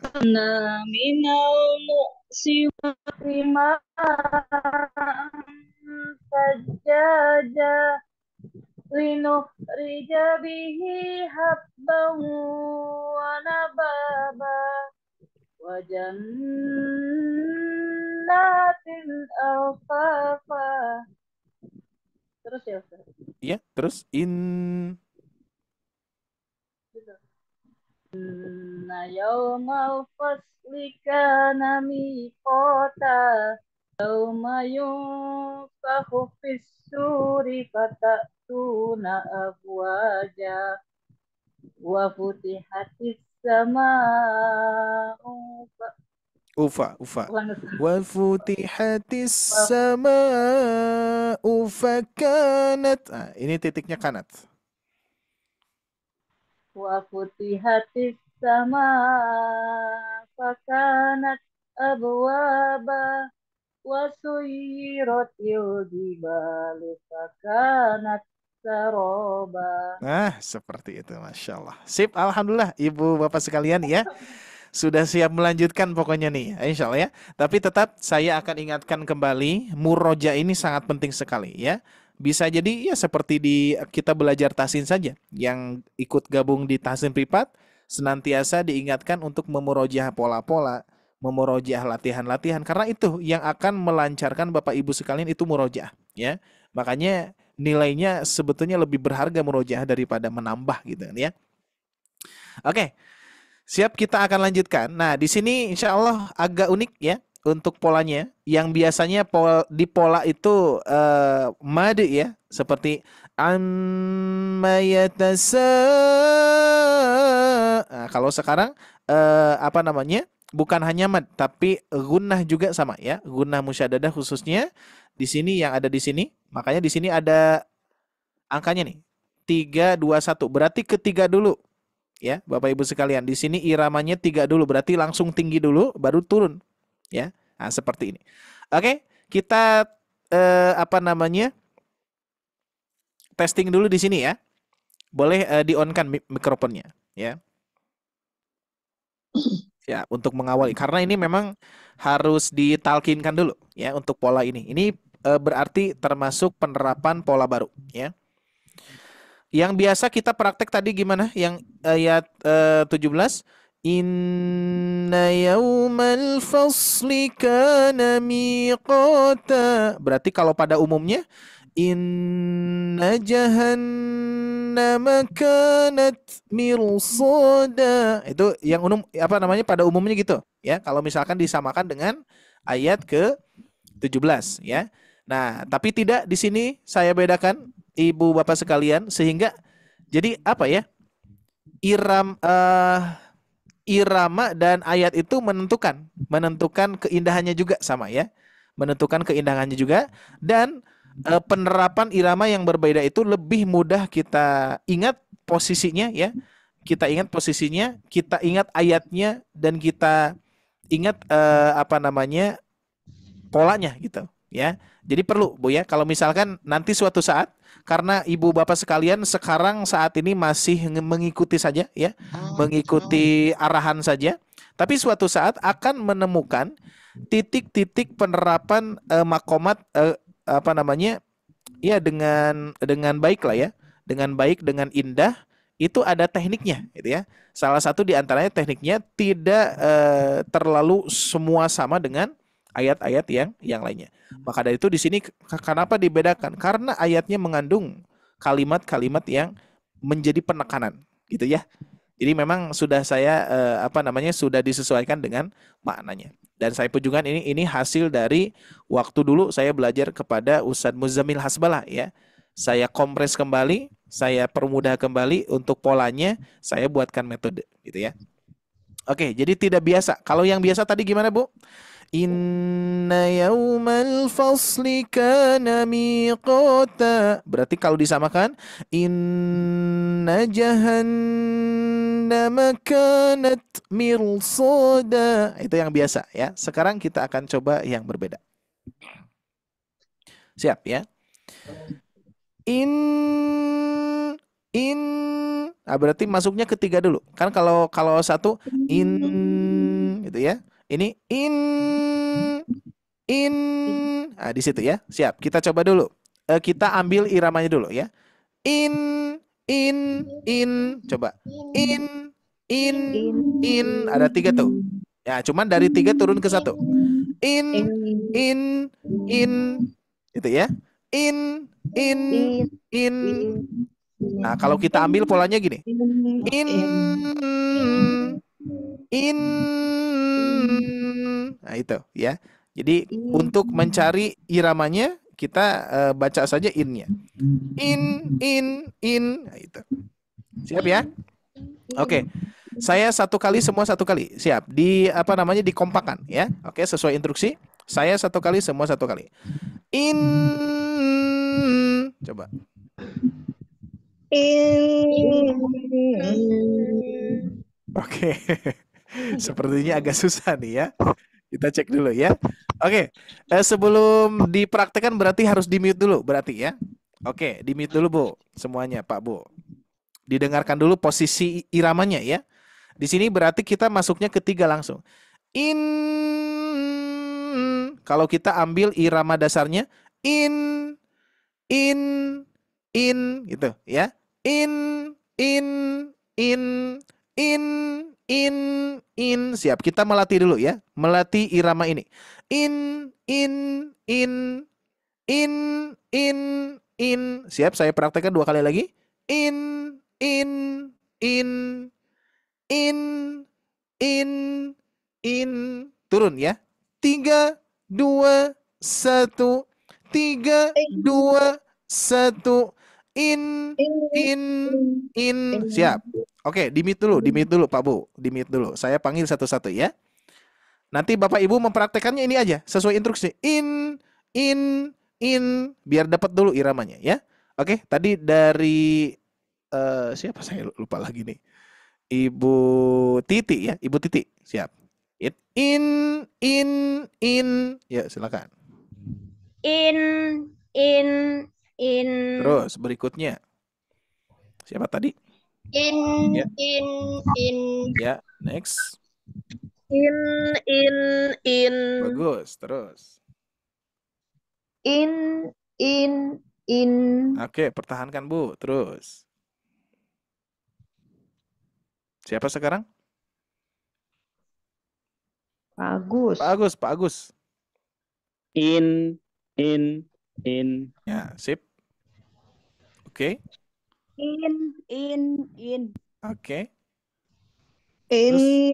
Speaker 6: Minal mu'sirati ma'an sajjaja linukhrija bihi habban wa nababa wa jannatin alfafa. Terus ya Ustaz.
Speaker 3: Iya, terus
Speaker 6: Inna yawmal fasli kana miqata yauma yunfahu fis suri fatatuna afwaja wa futihatis sama'u
Speaker 3: Ufa. Wa futihatis sama'u fakanat. Ini titiknya kanat.
Speaker 6: wa futihatis sama'u fakanat abwaba wa suyiratil jibalu fakanat saroba.
Speaker 3: Seperti itu, Masya Allah. Sip, Alhamdulillah Ibu Bapak sekalian ya. Sudah siap melanjutkan pokoknya nih, insya Allah ya. Tapi tetap saya akan ingatkan kembali, muroja ini sangat penting sekali ya. Bisa jadi ya seperti di kita belajar tahsin saja. Yang ikut gabung di tahsin privat, senantiasa diingatkan untuk memurojah pola-pola, memurojah latihan-latihan. Karena itu yang akan melancarkan Bapak Ibu sekalian itu murojah ya. Makanya nilainya sebetulnya lebih berharga murojah daripada menambah gitu ya. Oke. Siap, kita akan lanjutkan. Nah, di sini insya Allah agak unik ya untuk polanya. Yang biasanya di pola itu mad ya, seperti amma Nah, kalau sekarang apa namanya? Bukan hanya mad, tapi gunnah juga sama ya. Gunnah musyaddadah khususnya di sini yang ada di sini. Makanya di sini ada angkanya nih. 3 2 1. Berarti ketiga dulu. Ya, Bapak Ibu sekalian, di sini iramanya 3 dulu, berarti langsung tinggi dulu baru turun. Ya. Nah, seperti ini. Oke, kita apa namanya? Testing dulu di sini ya. Boleh di-on-kan mikrofonnya, ya. Ya, untuk mengawali karena ini memang harus ditalkinkan dulu ya untuk pola ini. Ini berarti termasuk penerapan pola baru ya. Yang biasa kita praktek tadi gimana? Yang ayat 17, inna yaumal fasli kana miqata. Berarti kalau pada umumnya inna jahannama kanat mirsada. Itu yang apa namanya pada umumnya gitu ya. Kalau misalkan disamakan dengan ayat ke 17 ya. Nah, tapi tidak, di sini saya bedakan Ibu Bapak sekalian sehingga jadi apa ya? Irama dan ayat itu menentukan keindahannya juga sama ya. Menentukan keindahannya juga dan penerapan irama yang berbeda itu lebih mudah kita ingat posisinya ya. Kita ingat posisinya, kita ingat ayatnya dan kita ingat apa namanya? Polanya gitu ya. Jadi perlu Bu ya, kalau misalkan nanti suatu saat karena Ibu Bapak sekalian sekarang saat ini masih mengikuti saja ya, mengikuti arahan saja, tapi suatu saat akan menemukan titik-titik penerapan makomat apa namanya? Ya dengan baik lah ya. Dengan baik, dengan indah, itu ada tekniknya gitu ya. Salah satu di antaranya tekniknya tidak terlalu semua sama dengan ayat-ayat yang lainnya. Maka dari itu di sini kenapa dibedakan? Karena ayatnya mengandung kalimat-kalimat yang menjadi penekanan, gitu ya. Jadi memang sudah saya apa namanya sudah disesuaikan dengan maknanya. Dan saya pun juga ini hasil dari waktu dulu saya belajar kepada Ustadz Muzammil Hasbalah ya. Saya kompres kembali, saya permudah kembali untuk polanya, saya buatkan metode, gitu ya. Oke, jadi tidak biasa. Kalau yang biasa tadi gimana, Bu? Inna yaumal fasli kana miqata. Berarti kalau disamakan inna jahannama kanat mirsada. Itu yang biasa ya. Sekarang kita akan coba yang berbeda. Siap ya. Nah, berarti masuknya ketiga dulu. Kan kalau satu gitu ya. Ini nah, di situ ya. Siap. Kita coba dulu. Kita ambil iramanya dulu ya. Coba. Ada 3 tuh. Ya, cuman dari 3 turun ke 1. Itu ya. Nah, kalau kita ambil polanya gini. Nah, itu ya. Jadi untuk mencari iramanya kita baca saja innya. Nah, itu. Siap ya? Oke. Saya satu kali, semua satu kali. Siap. Di apa namanya dikompakan ya. Oke, sesuai instruksi. Saya satu kali, semua satu kali. Coba. Oke. Sepertinya agak susah nih ya. Kita cek dulu ya. Oke. Sebelum dipraktekkan berarti harus di-mute dulu berarti ya. Oke, di-mute dulu Bu. Semuanya Pak Bu. Didengarkan dulu posisi iramanya ya. Di sini berarti kita masuknya ketiga langsung. Kalau kita ambil irama dasarnya in gitu ya. Siap, kita melatih dulu ya. Melatih irama ini. Siap, saya praktekkan 2 kali lagi. in, turun ya. 3, 2, 1, 3, 2, 1, in, siap. Oke, di mute dulu Pak Bu, di mute dulu. Saya panggil satu-satu ya. Nanti Bapak Ibu mempraktekannya ini aja, sesuai instruksi. In, biar dapat dulu iramanya ya. Oke, tadi dari siapa saya lupa lagi nih. Ibu Titi ya, Ibu Titi. Siap. In. Ya, silakan.
Speaker 8: In.
Speaker 3: Terus berikutnya. Siapa tadi?
Speaker 8: In.
Speaker 3: Ya.
Speaker 8: In.
Speaker 3: Ya, next.
Speaker 8: In.
Speaker 3: Bagus, terus.
Speaker 8: In.
Speaker 3: Oke, pertahankan Bu, terus. Siapa sekarang?
Speaker 4: Bagus.
Speaker 3: Pak Agus.
Speaker 5: In.
Speaker 3: Ya, sip. Oke.
Speaker 8: In.
Speaker 3: Oke.
Speaker 4: In.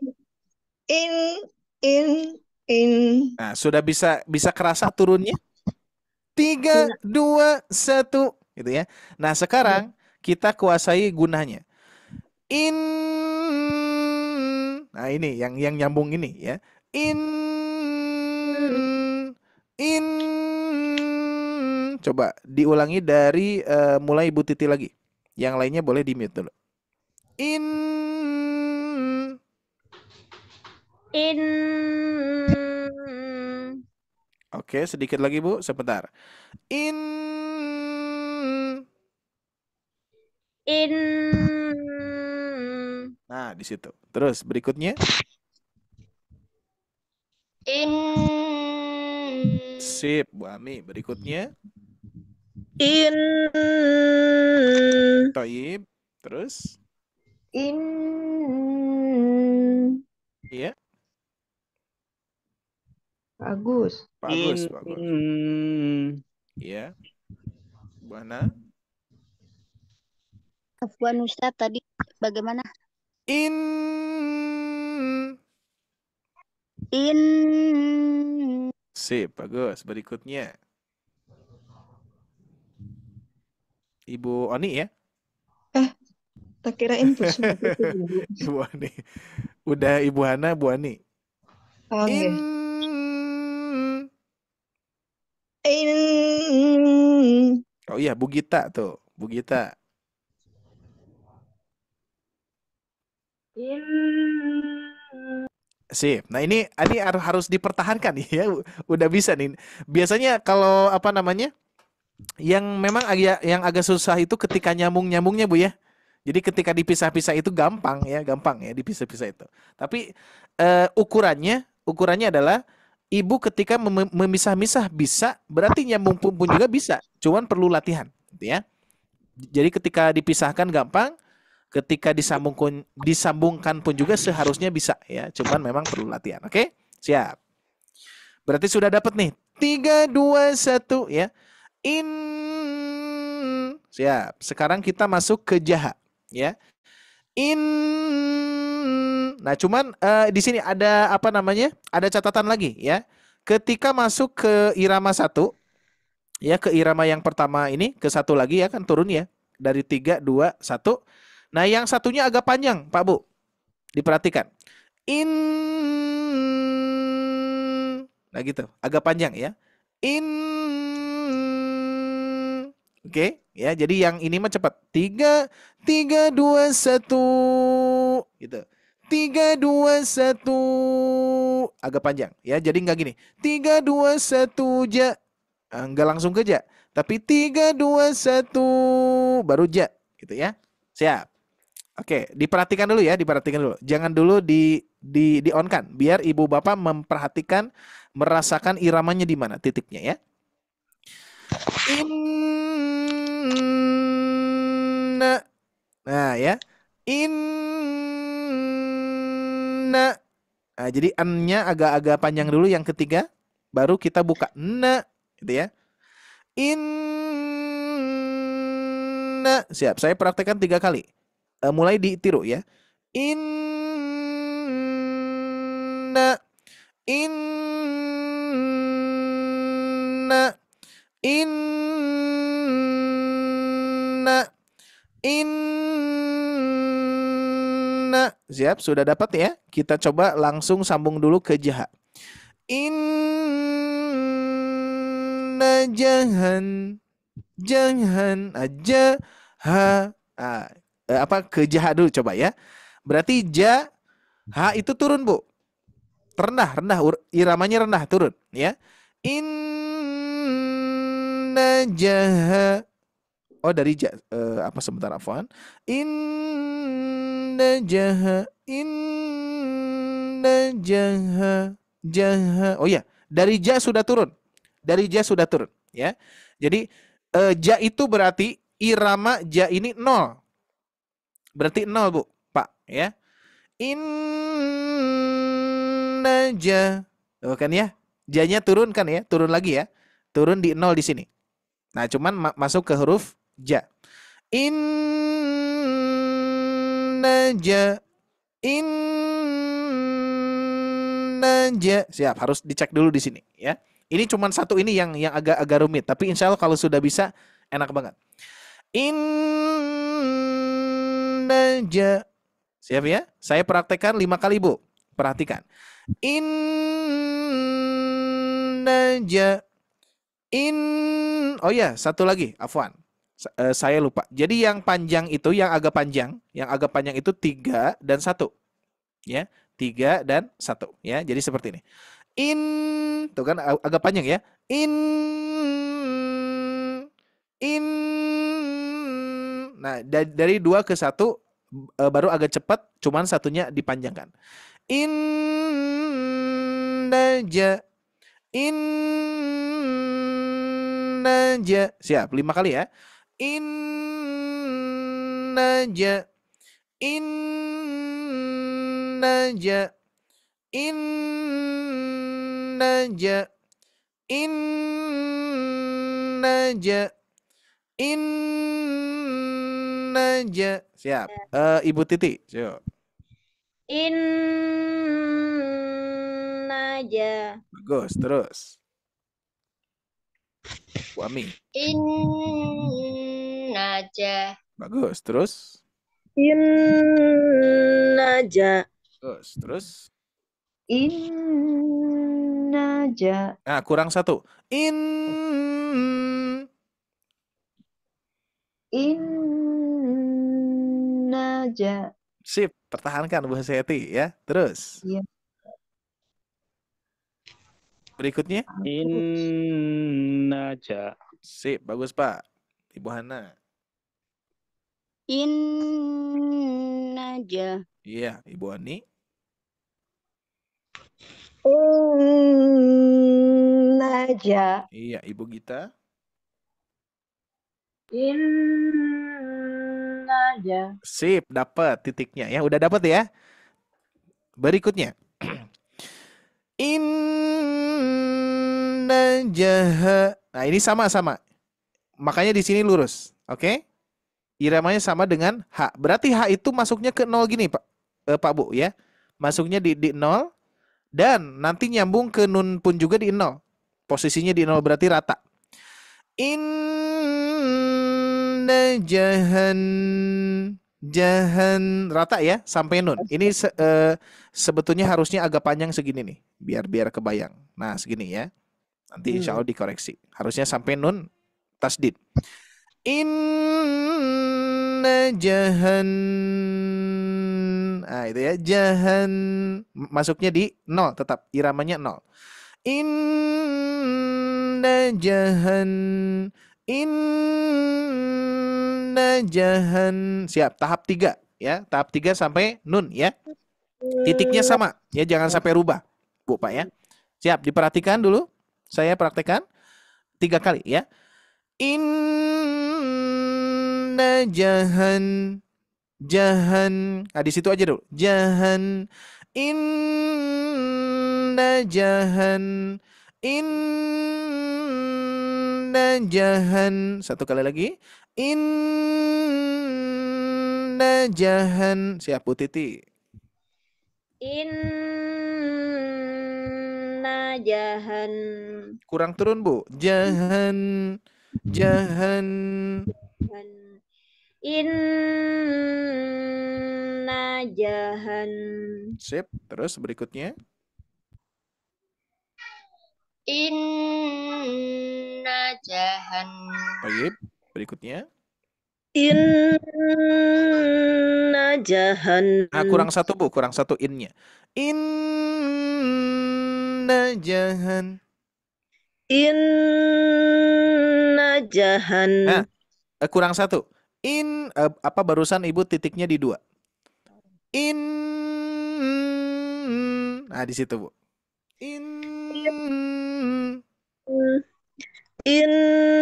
Speaker 3: Nah, sudah bisa kerasa turunnya? 3, 2, 1 gitu ya. Nah, sekarang kita kuasai gunanya. In. Nah, ini yang nyambung ini ya. In. Coba diulangi dari mulai Ibu Titi lagi. Yang lainnya boleh di mute dulu. In. Oke, sedikit lagi Bu, sebentar. In. Nah, di situ. Terus berikutnya.
Speaker 8: In.
Speaker 3: Sip, Bu Ami. Berikutnya.
Speaker 8: In.
Speaker 3: Toib. Terus.
Speaker 8: In.
Speaker 3: Iya.
Speaker 4: Bagus.
Speaker 3: Bagus.
Speaker 5: In.
Speaker 3: Iya. Bu Ana.
Speaker 8: Afwan Ustaz tadi bagaimana?
Speaker 3: In. Sip, bagus. Berikutnya. Ibu Oni ya.
Speaker 4: Tak kirain tuh semua itu dulu.
Speaker 3: Ibu Ani. Udah Ibu Hana, Bu Ani.
Speaker 4: Oke.
Speaker 3: In. Oh iya, Bu Gita tuh. Bu Gita.
Speaker 6: In.
Speaker 3: Sip. Nah, ini harus dipertahankan ya. Udah bisa nih. Biasanya kalau apa namanya? Yang memang agak susah itu ketika nyambungnya Bu ya. Jadi ketika dipisah-pisah itu gampang ya dipisah-pisah itu. Tapi ukurannya adalah Ibu ketika memisah-misah bisa, berarti nyambung pun juga bisa. Cuman perlu latihan, gitu ya. Jadi ketika dipisahkan gampang, ketika disambungkan pun juga seharusnya bisa ya. Cuman memang perlu latihan. Oke? Siap. Berarti sudah dapat nih. 3, 2, 1 ya. In. Siap. Sekarang kita masuk ke jaha ya. In. Nah, cuman di sini ada apa namanya? Ada catatan lagi ya. Ketika masuk ke irama 1 ya, ke irama yang pertama ini, ke satu lagi ya kan turun ya. Dari 3, 2, 1. Nah, yang satunya agak panjang, Pak Bu. Diperhatikan. In. Nah, gitu. Agak panjang ya. In. Oke, ya. Jadi yang ini mah cepat. 3, 2, 1. Gitu. 3, 2, 1. Agak panjang ya. Jadi nggak gini. 3, 2, 1 ja. Nggak langsung ke ja. Tapi 3, 2, 1 baru ja. Gitu ya. Siap. Oke, diperhatikan dulu ya, Jangan dulu di on kan, biar ibu bapak memperhatikan, merasakan iramanya di mana titiknya ya. Inna. Nah ya. Inna. Nah, jadi an-nya agak-agak panjang dulu yang ketiga, baru kita buka na gitu ya. Inna. Siap, saya praktekkan 3 kali. Mulai ditiru ya. Inna. Inna. Inna. Inna. Siap, sudah dapat ya? Kita coba langsung sambung dulu ke jaha. Inna jangan aja ha. Apa ke jaha dulu coba ya. Berarti ha itu turun, Bu. Rendah, iramanya rendah, turun ya. Inna jaha. Oh, dari apa sebentar, afwan. Inna jaha. Oh ya, dari ja sudah turun. Ya. Jadi ja itu berarti irama ja ini 0. Berarti 0, Bu. Pak, ya. Inna ja. Oh, kan ya? Ja-nya turun kan ya? Turun lagi ya. Turun di 0 di sini. Nah, cuman masuk ke huruf ja. Inna ja. Inna ja. Siap, harus dicek dulu di sini ya. Ini cuman satu ini yang agak rumit, tapi insya Allah kalau sudah bisa enak banget. Inna ja. Siap ya? Saya praktekkan 5 kali, Bu. Perhatikan. Inna ja. Oh ya, satu lagi, afwan. Saya lupa. Jadi yang panjang itu, yang agak panjang itu 3 dan 1. Ya, 3 dan 1 ya. Jadi seperti ini. Tuh kan agak panjang ya. Nah, dari 2 ke 1 baru agak cepat, cuman satunya dipanjangkan. Innaja. Innaja. Siap, 5 kali ya. Innaja. Innaja. Innaja. Innaja. Innaja. Siap. Ibu Titi, yuk.
Speaker 8: Innaja.
Speaker 3: Bagus, terus. Bu Ami.
Speaker 8: Innaja.
Speaker 3: Bagus, terus.
Speaker 2: Innaja.
Speaker 3: Bagus, terus.
Speaker 4: Innaja.
Speaker 3: Nah, kurang 1.
Speaker 4: Innaja.
Speaker 3: Sip, pertahankan Bu Seti ya. Terus.
Speaker 4: Iya.
Speaker 3: Berikutnya.
Speaker 5: Innaja.
Speaker 3: Sip, bagus Pak. Ibu Hana.
Speaker 8: Innaja.
Speaker 3: Iya, Ibu Ani.
Speaker 4: Innaja.
Speaker 3: Iya, Ibu Gita.
Speaker 6: Innaja.
Speaker 3: Sip, dapat titiknya ya. Udah dapat ya. Berikutnya. Innajaha. Nah, ini sama-sama. Makanya di sini lurus. Oke? Iramanya sama dengan H. Berarti H itu masuknya ke 0 gini, Pak. Pak Bu ya. Masuknya di 0 dan nanti nyambung ke nun pun juga di 0. Posisinya di 0 berarti rata. Jahan rata ya sampai nun. Ini sebetulnya harusnya agak panjang segini nih, biar kebayang. Nah, segini ya. Nanti insya Allah dikoreksi. Harusnya sampai nun tasdid. Inna jahan. Nah, itu ya, jahan masuknya di 0 tetap, iramanya 0. Inna jahan. Inna jahan. Siap, tahap 3 ya. Tahap 3 sampai nun ya. Titiknya sama ya, jangan sampai rubah, Bu Pak ya. Siap, diperhatikan dulu. Saya praktekkan 3 kali ya. Inna jahan. Jahan. Nah, di situ aja dulu. Jahan. Inna jahan. Inna jahan. Satu kali lagi. Inna jahan. Siap Bu Titi.
Speaker 8: Innaja. jahan.
Speaker 3: Kurang turun, Bu. Jahan. Jahan.
Speaker 8: Inna jahan.
Speaker 3: Sip. Terus berikutnya.
Speaker 8: Inna jahan.
Speaker 3: Baik. Berikutnya.
Speaker 2: Inna jahan.
Speaker 3: Nah, kurang satu, Bu. Kurang satu in-nya. Inna jahan.
Speaker 2: Inna jahan.
Speaker 3: Nah, kurang satu. Apa barusan Ibu titiknya di 2. Nah, di situ, Bu.
Speaker 2: Inna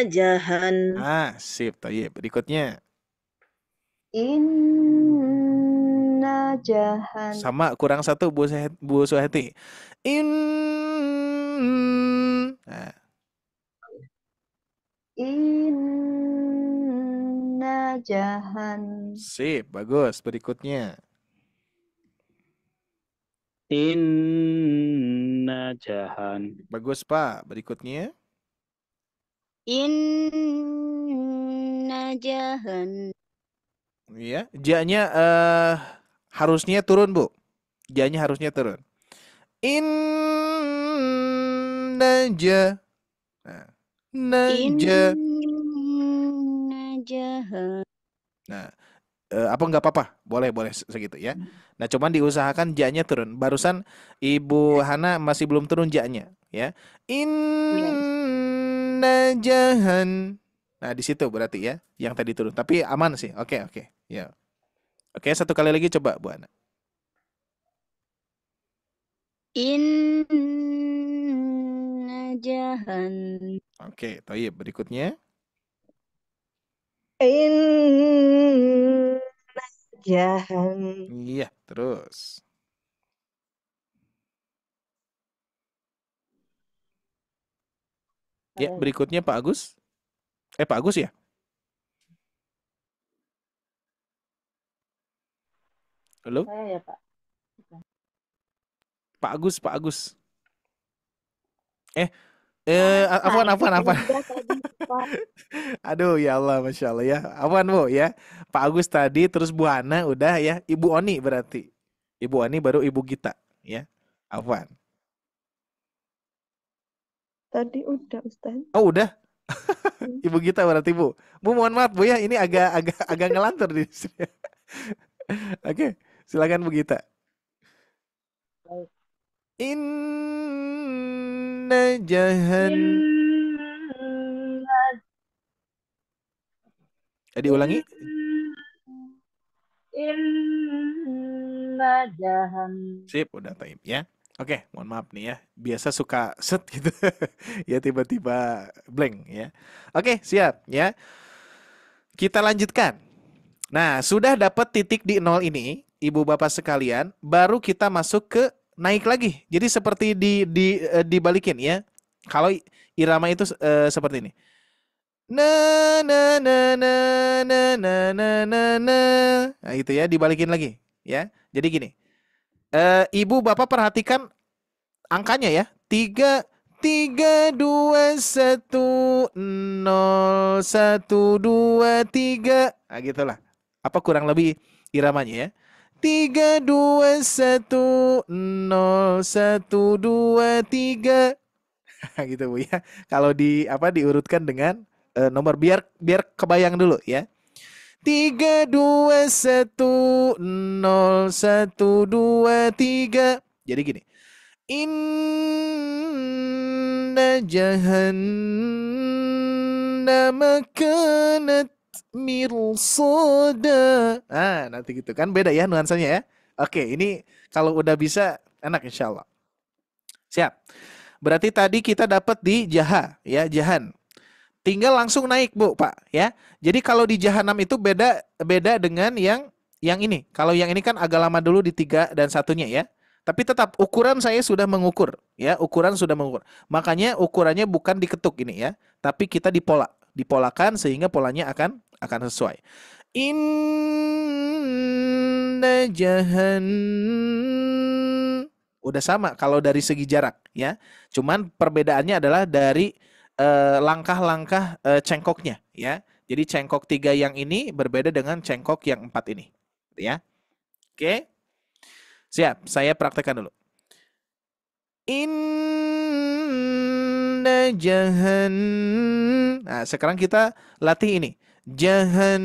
Speaker 2: jahan.
Speaker 3: Ah, sip. Tayyib. Berikutnya.
Speaker 4: Inna jahan.
Speaker 3: Sama, kurang satu, Bu Suhati. Nah,
Speaker 4: Inna jahan.
Speaker 3: sip. Bagus. Berikutnya.
Speaker 5: Inna jahan.
Speaker 3: Bagus, Pak. Berikutnya.
Speaker 8: Inna jahan.
Speaker 3: Iya, ja-nya harusnya turun, Bu. Ja-nya harusnya turun. Naja. Nah, naja.
Speaker 8: Inna jahan.
Speaker 3: Nah, apa nggak apa-apa? Boleh segitu ya. Nah, cuman diusahakan ja-nya turun. Barusan Ibu Hana masih belum turun ja-nya, ya. Inna jahan. Nah, di situ berarti ya yang tadi turun. Tapi aman sih. Oke. Ya. Oke, satu kali lagi coba, Bu Hana.
Speaker 8: Inna jahan.
Speaker 3: Oke, Thayyib. Berikutnya.
Speaker 2: Inna jahan.
Speaker 3: Iya, terus. Ya, berikutnya Pak Agus. Pak Agus ya? Halo?
Speaker 6: Saya ya, Pak.
Speaker 3: Pak Agus. Afwan. Aduh, ya Allah, Masya Allah ya. Afwan, Bu ya. Pak Agus tadi, terus Bu Hana udah ya. Ibu Oni berarti. Ibu Oni baru Ibu Gita ya. Afwan.
Speaker 4: Tadi udah, Ustaz.
Speaker 3: Oh, udah. Ibu Gita berarti, Bu. Bu, mohon maaf, Bu ya. Ini agak ngelantur di sini. Oke, silakan Bu Gita.
Speaker 6: Baik.
Speaker 3: Inna jahan. Diulangi.
Speaker 6: Inna jahan.
Speaker 3: Sip, udah taib ya. Oke, mohon maaf nih ya. Biasa suka set gitu. Ya tiba-tiba blank ya. Oke, siap ya. Kita lanjutkan. Nah, sudah dapat titik di 0 ini, Ibu Bapak sekalian, baru kita masuk ke naik lagi. Jadi seperti dibalikin ya. Kalau irama itu seperti ini. Na. Nah, itu ya, dibalikin lagi ya. Jadi gini. Ibu Bapak perhatikan angkanya ya. 3 2 1 0 1 2 3. Nah, gitulah. Apa kurang lebih iramanya ya. 3 2 1 0 1 2 3. Gitu, Bu ya. Kalau diurutkan dengan nomor biar kebayang dulu ya. 3 2 1 0 1 2 3. Jadi gini. Inna jahannama kanat mirsada. Ah, nanti gitu kan, beda ya nuansanya ya. Oke, ini kalau udah bisa enak insyaallah. Siap. Berarti tadi kita dapat di jaha ya, jahan. Tinggal langsung naik, Bu, Pak ya. Jadi kalau di jahanam itu beda dengan yang ini. Kalau yang ini kan agak lama dulu di 3 dan 1-nya ya. Tapi tetap ukuran saya sudah mengukur ya, ukuran sudah mengukur. Makanya ukurannya bukan diketuk ini ya, tapi kita dipolakan sehingga polanya akan sesuai. Inna jahan. Udah sama kalau dari segi jarak ya. Cuman perbedaannya adalah dari langkah-langkah cengkoknya ya. Jadi cengkok 3 yang ini berbeda dengan cengkok yang 4 ini ya. Oke. Siap, saya praktekkan dulu. Inna jahan. Nah, sekarang kita latih ini. Jahan,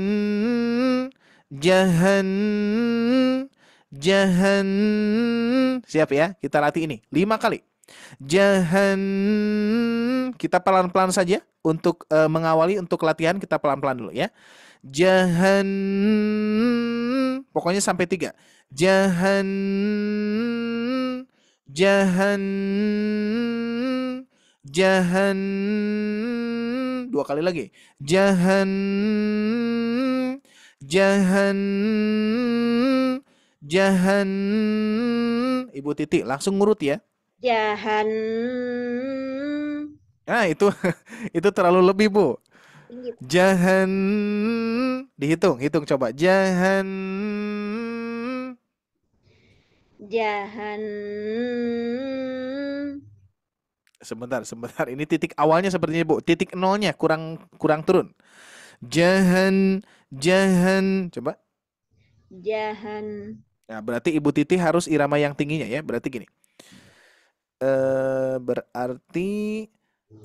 Speaker 3: jahan, jahan. Siap ya? Kita latih ini 5 kali. Jahan. Kita pelan-pelan saja untuk mengawali untuk latihan, kita pelan-pelan dulu ya. Jahan. Pokoknya sampai 3. Jahan. Jahan. Jahan. 2 kali lagi. Jahan. Jahan. Jahan. Ibu Titi langsung ngurut ya.
Speaker 8: Jahan.
Speaker 3: Nah, itu terlalu lebih, Bu. Jahan. Hitung coba. Jahan.
Speaker 8: Jahan.
Speaker 3: Sebentar. Ini titik awalnya sepertinya, Bu. Titik nolnya kurang turun. Jahan. Coba.
Speaker 8: Jahan.
Speaker 3: Nah, berarti Ibu Titi harus irama yang tingginya ya. Berarti gini. Berarti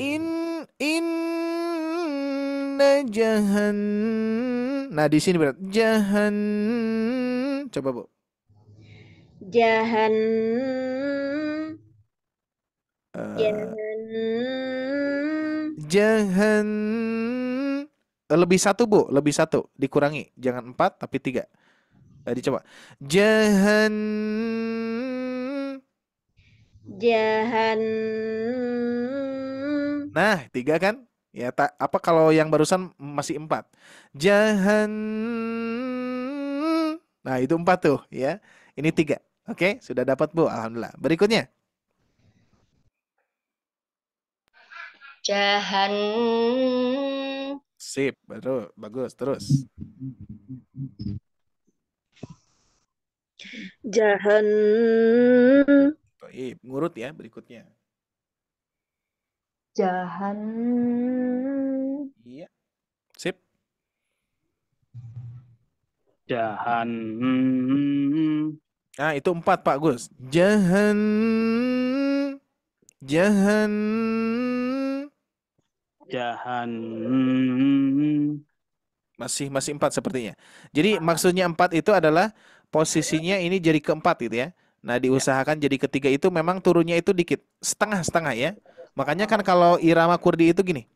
Speaker 3: inna jahan. Nah, di sini berarti jahan. Coba, Bu.
Speaker 8: Jahan. Jahan.
Speaker 3: Jahan. Lebih 1, Bu. Lebih 1. Dikurangi. Jangan 4, tapi 3. Tadi coba. Jahan.
Speaker 8: Jahan.
Speaker 3: Nah, 3 kan? Ya, apa kalau yang barusan masih 4? Jahan. Nah, itu 4 tuh ya. Ini 3. Oke, sudah dapat, Bu. Alhamdulillah. Berikutnya.
Speaker 8: Jahan.
Speaker 3: Sip, baru bagus. Terus.
Speaker 2: Jahan.
Speaker 3: Baik, ngurut ya berikutnya.
Speaker 7: Jahan.
Speaker 3: Iya. Sip.
Speaker 5: Jahan.
Speaker 3: Nah, itu 4, Pak Gus. Jahan. Jahan.
Speaker 5: Jahan.
Speaker 3: Masih 4 sepertinya. Jadi maksudnya 4 itu adalah posisinya ini jadi keempat gitu ya. Nah, diusahakan jadi ketiga itu memang turunnya itu dikit. Setengah ya. Makanya kan kalau irama kurdi itu gini.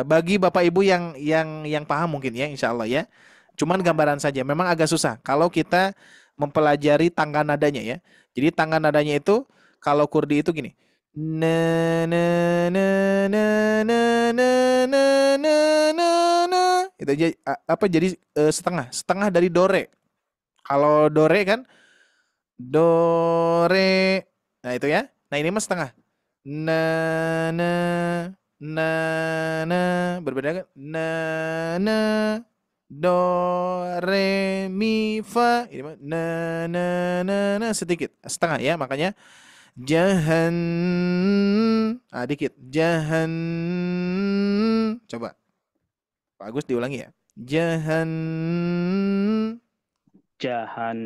Speaker 3: Bagi Bapak Ibu yang paham mungkin ya, insya Allah ya. Cuman gambaran saja. Memang agak susah kalau kita mempelajari tangga nadanya ya. Jadi tangga nadanya itu kalau kurdi itu gini. Na na na na na na na na na na. Itu aja jadi setengah dari do re. Kalau do re kan do re. Nah, itu ya. Nah, ini mah setengah. Na na na na berbeda kan? Na na do re mi fa. Ini mah na na sedikit setengah ya, makanya jahan. Dikit. Jahan. Coba Pak Agus diulangi ya. Jahan.
Speaker 5: Jahan.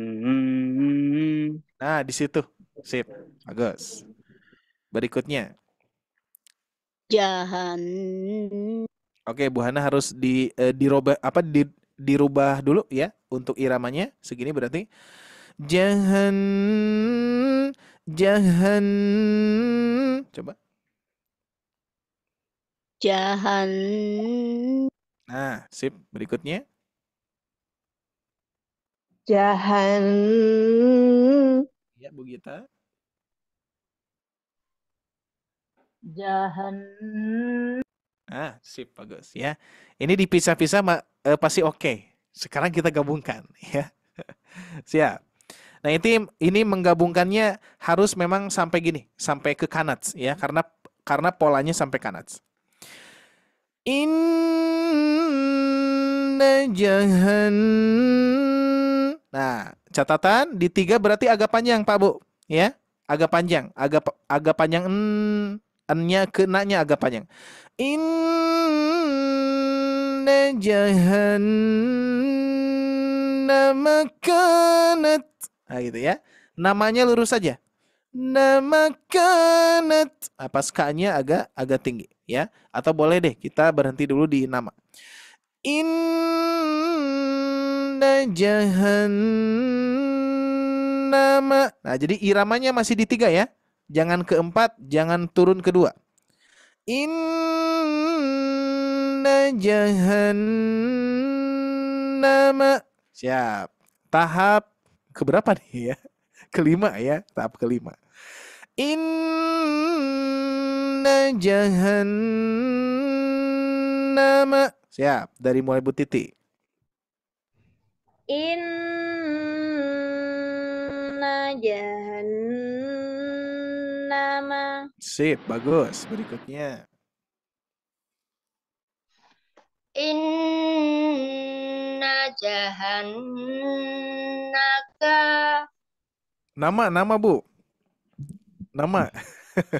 Speaker 3: Nah, di situ. Sip. Bagus. Berikutnya.
Speaker 8: Jahan.
Speaker 3: Oke, Bu Hana harus dirubah dulu ya untuk iramanya. Segini berarti jahan. Jahan. Coba.
Speaker 8: Jahan.
Speaker 3: Nah, sip. Berikutnya.
Speaker 2: Jahan.
Speaker 3: Ya, Bu Gita.
Speaker 7: Jahan.
Speaker 3: Sip, bagus ya. Ini dipisah-pisah pasti oke. Sekarang kita gabungkan ya. Siap. Nah, ini menggabungkannya harus memang sampai gini, sampai ke kanats ya, karena polanya sampai kanats. Inna jahan. Nah, catatan di 3 berarti agak panjang, Pak Bu, ya. agak panjang, agak panjang n-nya ke na-nya agak panjang. Inna jahannama kanat. Nah, gitu ya. Namanya lurus saja. Nama kanat. Pas K-nya agak tinggi ya. Atau boleh deh kita berhenti dulu di nama. Inna jahannama. Nah, jadi iramanya masih di 3 ya. Jangan ke 4, jangan turun ke 2. Inna jahannama. Siap. Tahap keberapa nih ya? Kelima ya, tahap kelima. Inna jahannama. Siap, dari mulai Bu Titi.
Speaker 8: Inna jahannama.
Speaker 3: Sip, bagus. Berikutnya.
Speaker 8: Inna jahannaka.
Speaker 3: Nama Bu. Nama.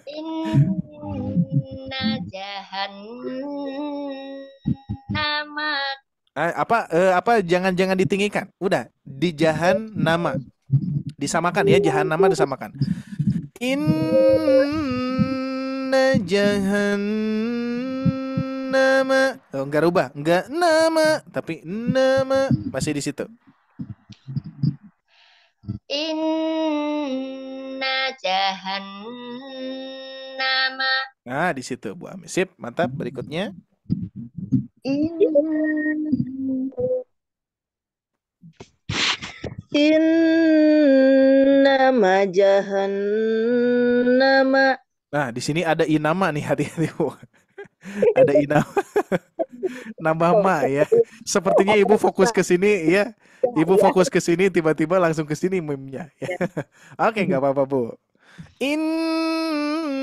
Speaker 8: Inna jahannama.
Speaker 3: Apa jangan ditinggikan. Udah, di jahannama. Disamakan ya, jahannama disamakan. Inna jahannama. Oh, enggak rubah, enggak nama, tapi nama masih di situ.
Speaker 8: Inna jahannama.
Speaker 3: Nah, di situ Bu Ami. Sip, mantap. Berikutnya.
Speaker 2: Innama jahannama.
Speaker 3: Nah, di sini ada inama nih, hati-hati Bu. Ada inama. Nambah ma ya. Sepertinya Ibu fokus ke sini ya. Ibu fokus ke sini tiba-tiba langsung ke sini meme-nya. Oke, enggak apa-apa Bu. Inna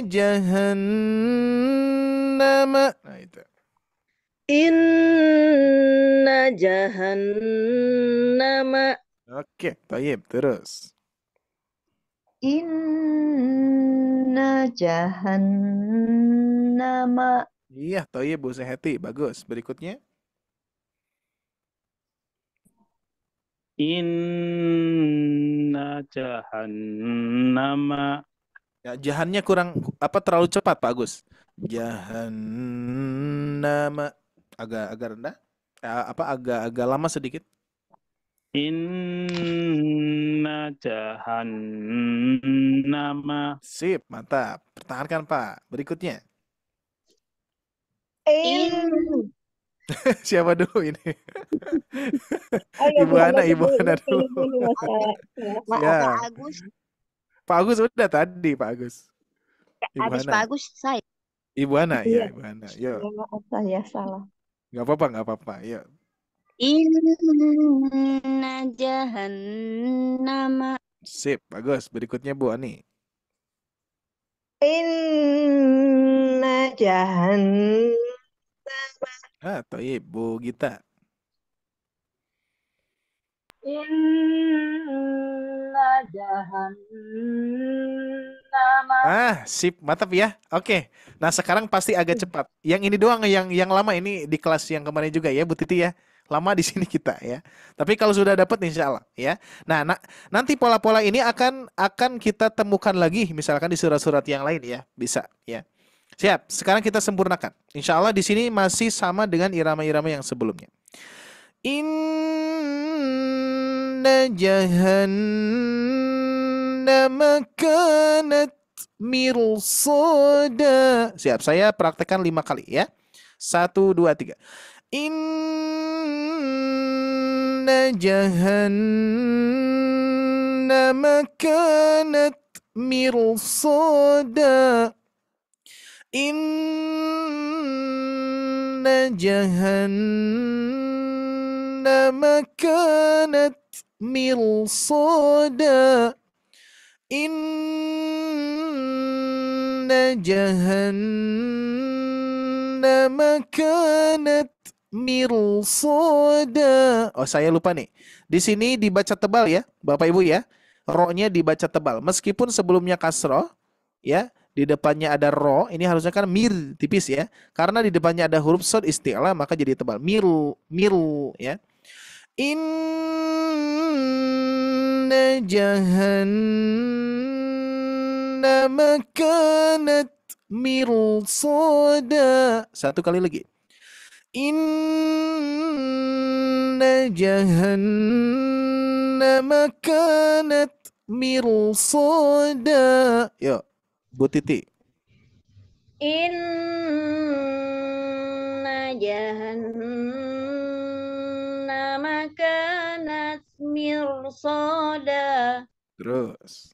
Speaker 3: jahannama. Nah, itu.
Speaker 2: Inna jahannama.
Speaker 3: Oke, baik, terus.
Speaker 4: Inna jahannama.
Speaker 3: Iya, toyib Bu Sehati, bagus. Berikutnya.
Speaker 5: Inna jahannama.
Speaker 3: Ya, jahannya kurang terlalu cepat Pak Agus. Jahannama agak rendah. Agak lama sedikit.
Speaker 5: Inna jahannama.
Speaker 3: Sip, mantap. Pertahankan Pak. Berikutnya. Siapa dulu ini? Ibu Hana dulu. Ya. Pak Agus udah tadi, Pak Agus. Ibu
Speaker 8: Habis
Speaker 3: Hana.
Speaker 8: Pak Agus saya.
Speaker 3: Ibu Hana, ya Ibu Hana. Yuk.
Speaker 4: Saya salah.
Speaker 3: Gak apa-apa. Yuk.
Speaker 8: Inna jahannama.
Speaker 3: Sip, bagus. Berikutnya Bu Ani.
Speaker 2: Inna jahannama.
Speaker 3: Toib, Bu Gita.
Speaker 7: Inna jahannama.
Speaker 3: Sip, mantap ya. Oke. Nah, sekarang pasti agak cepat. Yang ini doang yang lama ini di kelas yang kemarin juga ya, Bu Titi ya. Lama di sini kita ya. Tapi kalau sudah dapat insya Allah ya. Nah, nanti pola-pola ini akan kita temukan lagi misalkan di surat-surat yang lain ya. Bisa ya. Siap. Sekarang kita sempurnakan. Insya Allah di sini masih sama dengan irama-irama yang sebelumnya. Inna jahannama kanat mirsada. Siap. Saya praktekkan 5 kali ya. 1, 2, 3. Inna jahannama kanat mirsada. Inna jahannama kanat mirsada. Inna jahannama kanat mirsada. Oh, saya lupa nih. Di sini dibaca tebal ya, Bapak Ibu ya. ro-nya dibaca tebal. Meskipun sebelumnya kasroh, ya, di depannya ada ro, ini harusnya kan mir, tipis ya. Karena di depannya ada huruf shad isti'la, maka jadi tebal. Miru, miru, ya. Inna jahannama kanat mirsada. Satu kali lagi. Inna jahannama kanat mirsada. Yuk, Bu Titi.
Speaker 8: Inna jahannama kanat mirsada.
Speaker 3: Terus.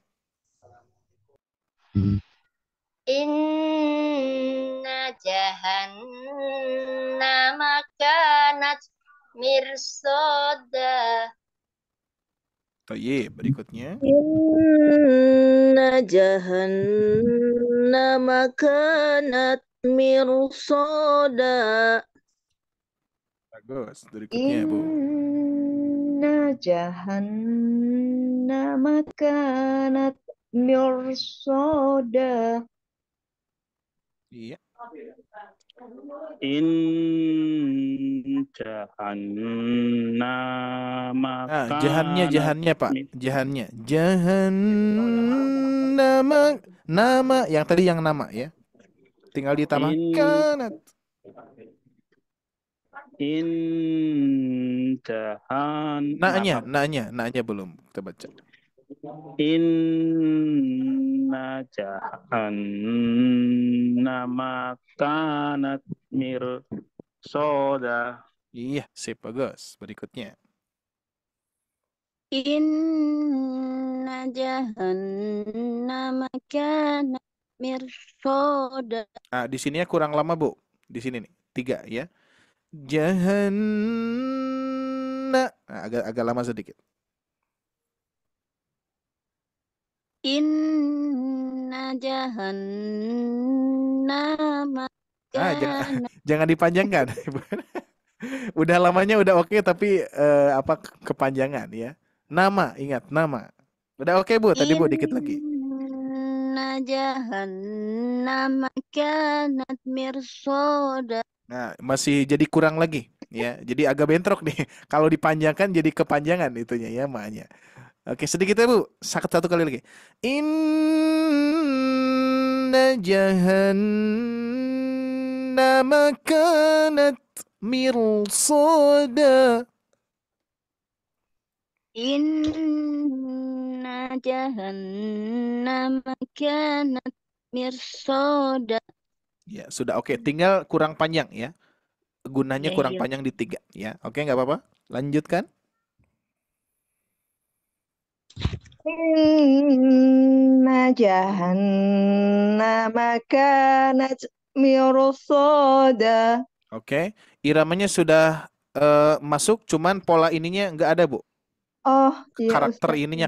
Speaker 8: Inna jahannama kanat mirsada.
Speaker 3: Toyib, berikutnya.
Speaker 2: Inna jahannama kanat mirsada.
Speaker 3: Bagus, berikutnya Bu.
Speaker 4: Inna jahannama kanat mirsada.
Speaker 3: Iya.
Speaker 5: In jahannama
Speaker 3: Jahannya Pak. Jahannama, nama yang tadi yang nama ya. Tinggal ditambah kanat. Nanya belum kita baca.
Speaker 5: Inna jahannama kanat mirsada.
Speaker 3: Iya, sip, bagus. Berikutnya.
Speaker 8: Inna jahannama kanat mirsada.
Speaker 3: Di sini kurang lama, Bu. Di sini nih, 3 ya. Agak lama sedikit.
Speaker 8: Inna jahannama
Speaker 3: jangan dipanjangkan. Udah lamanya udah oke, tapi kepanjangan ya. Nama, ingat nama. Udah oke Bu, tadi Bu dikit lagi.
Speaker 8: Inna jahannama kanat mirsada.
Speaker 3: Nah, masih jadi kurang lagi ya. Jadi agak bentrok nih. Kalau dipanjangkan jadi kepanjangan itunya ya, maknya. Oke, sedikit ya Bu. Satu kali lagi. Inna jahannama kanat mirsada.
Speaker 8: Inna jahannama kanat mirsada.
Speaker 3: Ya, sudah oke. Tinggal kurang panjang ya. Gunanya kurang panjang di 3 ya. Oke, nggak apa-apa. Lanjutkan.
Speaker 2: Inna jahannama kanat mirsada.
Speaker 3: Oke, iramanya sudah masuk, cuman pola ininya nggak ada Bu.
Speaker 2: Oh, iya,
Speaker 3: karakter ininya.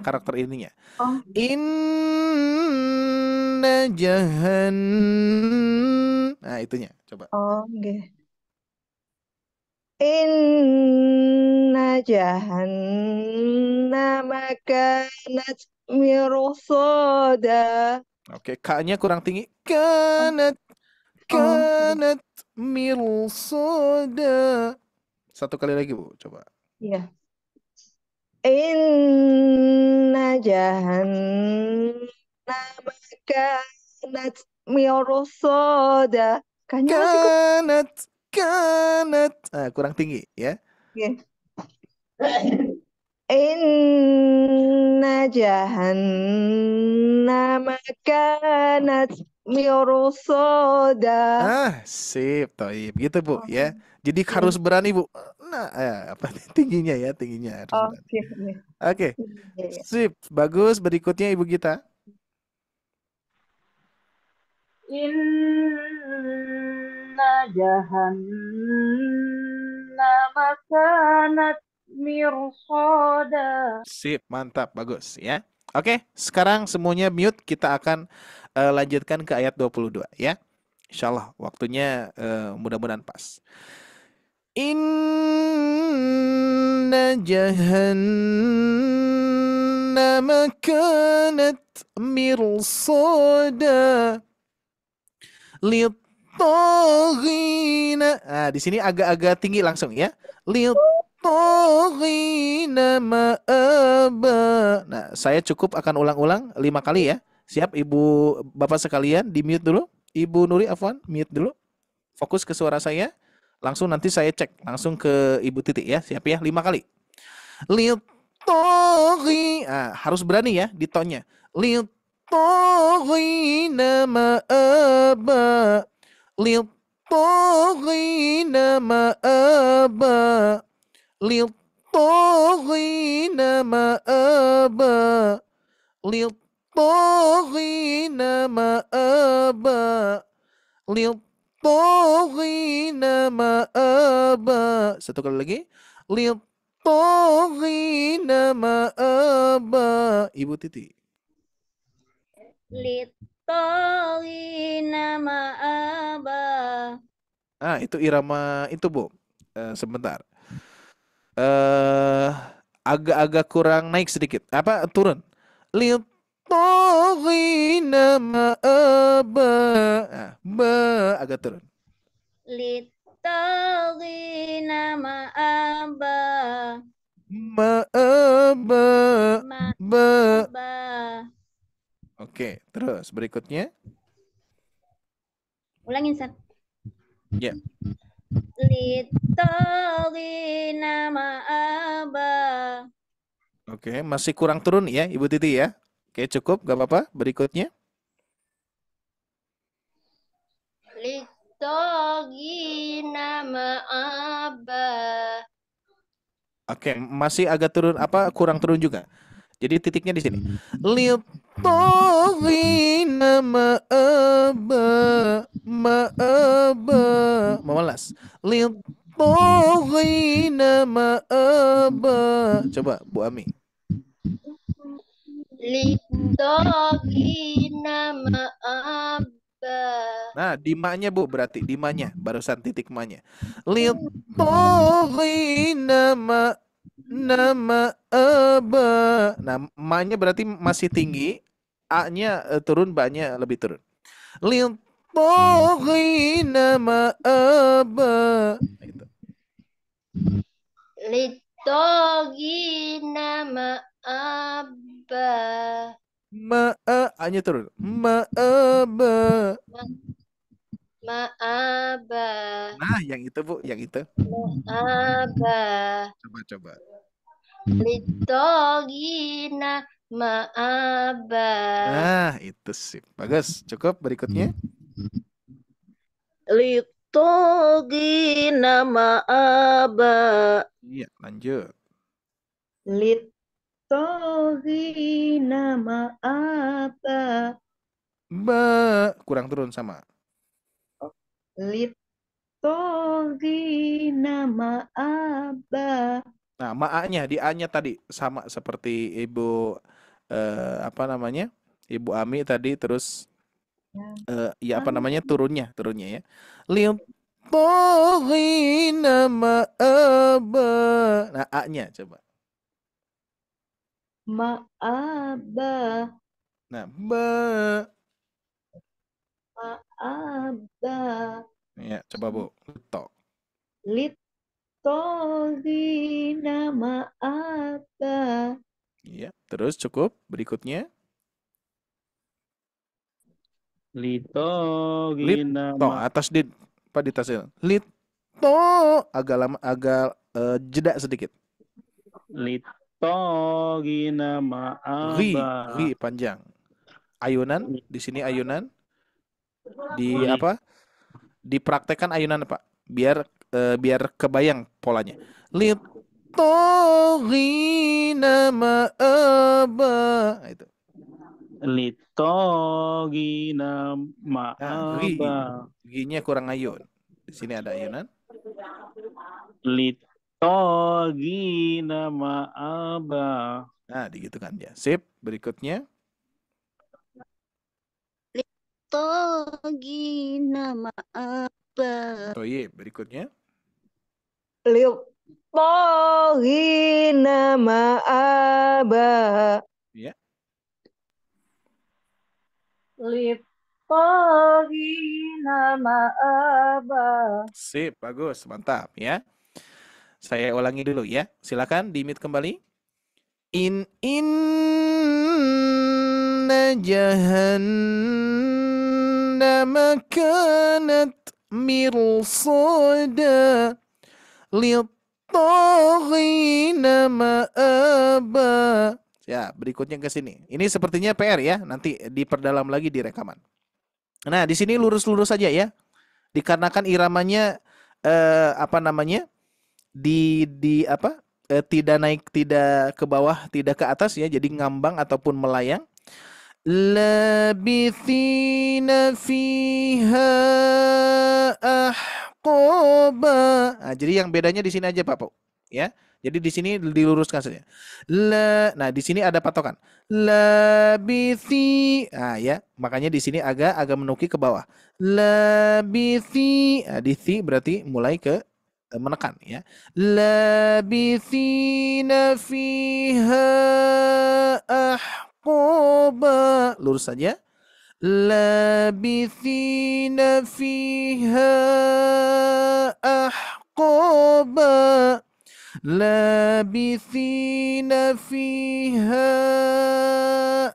Speaker 3: Oh. Inna nah, itunya. Coba.
Speaker 2: Oh, okay. Inna jahannama kanat mirsada.
Speaker 3: Oke, K-nya kurang tinggi. Kanat mirsada. Satu kali lagi Bu, coba.
Speaker 2: Iya. Inna jahannama kanat mirsada.
Speaker 3: Kanat. Kurang tinggi ya.
Speaker 2: Yeah. Inna jahannama kanat mirsada.
Speaker 3: Sip, toib. Gitu Bu ya. Jadi harus berani Bu. Nah, tingginya ya, harus berani. Oke. Sip, bagus. Berikutnya Ibu Gita.
Speaker 6: Inna jahannama kanat mirsada.
Speaker 3: Sip, mantap, bagus ya. Oke, sekarang semuanya mute. Kita akan lanjutkan ke ayat 22 ya. Insyaallah waktunya mudah-mudahan pas. Inna jahannama ما كانت مرصادا للطاغين. Nah, di sini agak-agak tinggi langsung ya. Liltaghina ma'aba. Nah, saya cukup akan ulang-ulang 5 kali ya. Siap Ibu Bapak sekalian, di mute dulu. Ibu Nuri Afwan, mute dulu. Fokus ke suara saya. Langsung nanti saya cek langsung ke Ibu Titik ya. Siap ya, 5 kali. Liltaghi. Harus berani ya di tonnya. Liltaghina ma'aba. Liltaghina ma'aba. Liltaghina ma'aba. Liltaghina ma'aba. Liltaghina ma'aba. Satu kali lagi. Liltaghina ma'aba. Ibu Titi.
Speaker 8: Litaghina ma'aba.
Speaker 3: Itu irama itu, Bu. Sebentar. Agak-agak kurang naik sedikit. Apa turun? Litaghina ma'aba. Ba agak turun.
Speaker 8: Litaghina ma'aba.
Speaker 3: Ma'aba. Ba.
Speaker 8: Ba.
Speaker 3: Oke, terus berikutnya.
Speaker 8: Ulangin, Sat.
Speaker 3: Ya.
Speaker 8: Litaghina ma'aba.
Speaker 3: Oke, masih kurang turun ya, Ibu Titi ya. Oke, cukup, gak apa-apa. Berikutnya.
Speaker 8: Litaghina ma'aba.
Speaker 3: Oke, masih agak turun kurang turun juga. Jadi titiknya di sini. Litaghina ma'aba. Ma'aba. Memelas. Litaghina ma'aba. Coba Bu Ami.
Speaker 8: Litaghina ma'aba.
Speaker 3: Nah, di ma-nya Bu, berarti di ma-nya, barusan titik ma-nya. Litaghina nama aba. Nah, ma-nya berarti masih tinggi, a-nya turun, ba-nya lebih turun. Litaghina ma'aba. Nah, itu.
Speaker 8: Litaghina ma'aba.
Speaker 3: A-nya turun. Ma'aba.
Speaker 8: Ma'aba.
Speaker 3: Nah, yang itu Bu, yang itu.
Speaker 8: Ma'aba.
Speaker 3: Coba.
Speaker 8: Litaghina ma'aba.
Speaker 3: Nah, itu sih. Bagus. Cukup. Berikutnya.
Speaker 6: Litaghina ma'aba.
Speaker 3: Iya, lanjut.
Speaker 4: Litaghina ma'aba.
Speaker 3: Ba, kurang turun sama.
Speaker 4: Litaghina ma'aba.
Speaker 3: Nah, ma-nya di A-nya tadi sama seperti Ibu Ibu Ami tadi, terus turunnya ya. Litaghina ma'aba. Nah, A-nya coba.
Speaker 4: Ma'aba.
Speaker 3: Nah, ba.
Speaker 4: Ma'aba.
Speaker 3: Ya, coba Bu. Letok.
Speaker 4: Litaghina ma'aba.
Speaker 3: Iya, terus cukup. Berikutnya.
Speaker 5: Litaghina
Speaker 3: Atas di tasnya. Agak lama, agak jeda sedikit.
Speaker 5: Litaghina ma'aba.
Speaker 3: Ri panjang. Ayunan, di sini ayunan. Dipraktekkan ayunan, Pak. Biar kebayang polanya. Litaghina ma'aba. Nah, itu.
Speaker 5: Litaghina ma'aba.
Speaker 3: Ri-nya kurang ayun. Di sini ada ayunan.
Speaker 5: Litaghina ma'aba.
Speaker 3: Nah, digitukan ya. Sip. Berikutnya.
Speaker 8: Litaghina ma'aba.
Speaker 3: Berikutnya.
Speaker 2: Litaghina ma'aba.
Speaker 3: Ya,
Speaker 7: Littagina ma'aba.
Speaker 3: Sip, bagus, mantap ya. Saya ulangi dulu ya. Silakan di-mute kembali. Inna jahannama kanat mirsada littaghina ma'aba. Ya, berikutnya ke sini. Ini sepertinya PR ya, nanti diperdalam lagi di rekaman. Nah, di sini lurus-lurus saja ya. Dikarenakan iramanya tidak naik, tidak ke bawah, tidak ke atas ya, jadi ngambang ataupun melayang. Labithina fiha ahqaba. Nah, jadi yang bedanya di sini aja Pak Pau. Ya. Jadi di sini diluruskan saja. Nah, di sini ada patokan. Labithi. Nah, ya, makanya di sini agak menuki ke bawah. Labithi. Nah, di thi berarti mulai ke menekan ya. Labithina fiha ahqaba. Lurus saja. Labithina fiha ahqaba. Labithina fiha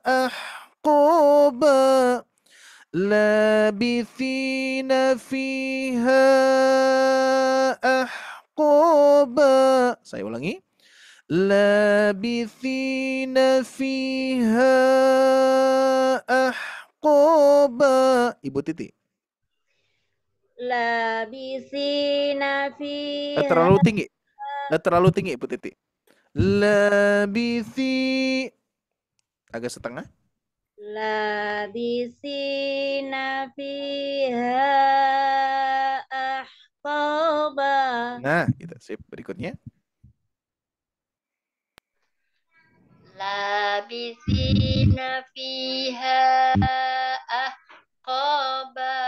Speaker 3: ahqaba. Labithina fiha ahqaba. Saya ulangi. Labithina fiha ahqaba. Ibu Titi.
Speaker 8: Labisina fiha.
Speaker 3: Terlalu tinggi. Terlalu tinggi Ibu Titi. Labithi. Agak setengah.
Speaker 8: Labisina fiha ahqaba.
Speaker 3: Nah, gitu. Sip. Berikutnya.
Speaker 8: Labisina fiha ahqaba.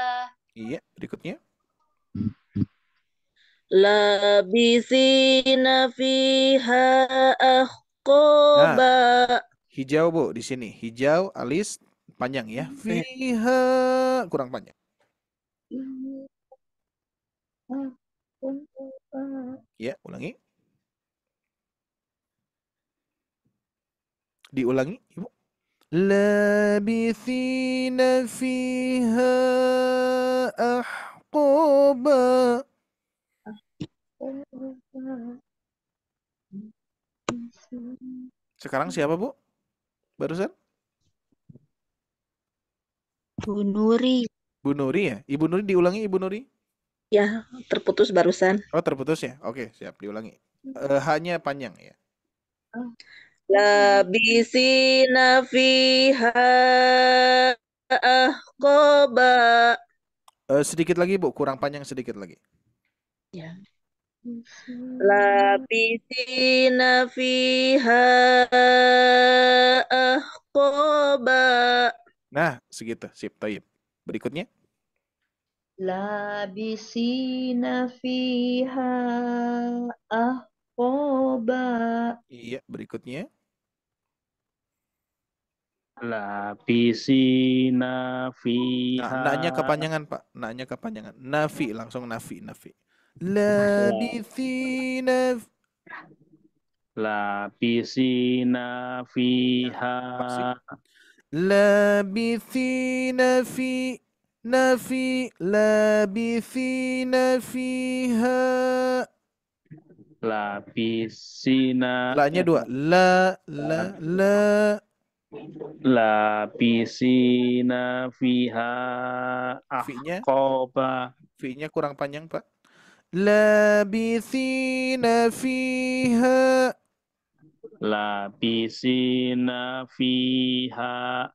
Speaker 3: Iya, berikutnya.
Speaker 6: Labisina fiha ahqaba.
Speaker 3: Hijau Bu di sini. Hijau alis panjang ya. Fiha kurang panjang. Ya, ulangi. Diulangi, Ibu. Labithina fiha ahqaba. Sekarang siapa Bu? Barusan?
Speaker 4: Bu Nuri.
Speaker 3: Bu Nuri ya? Ibu Nuri diulangi Ibu Nuri?
Speaker 6: Ya, terputus barusan.
Speaker 3: Oh, terputus ya? Oke, siap diulangi. Hanya panjang ya.
Speaker 6: Labisina fiha ahqaba.
Speaker 3: Sedikit lagi Bu, kurang panjang sedikit lagi.
Speaker 6: Ya. Labisina fiha ahqaba.
Speaker 3: Nah, segitu. Sip, taib. Berikutnya.
Speaker 4: Labisina fiha ahqaba.
Speaker 3: Iya, berikutnya.
Speaker 5: Lapisina fiha.
Speaker 3: Nah, naknya kepanjangan Pak. Naknya kepanjangan. Nafi, langsung nafi. Labithina.
Speaker 5: Lapisina fiha.
Speaker 3: Labithina fi. Nafi. Labithina fiha.
Speaker 5: Lapisina.
Speaker 3: La-nya dua. La.
Speaker 5: Lapisina fiha ahqaba.
Speaker 3: V-nya kurang panjang Pak. Labithina fiha.
Speaker 5: Lapisina fiha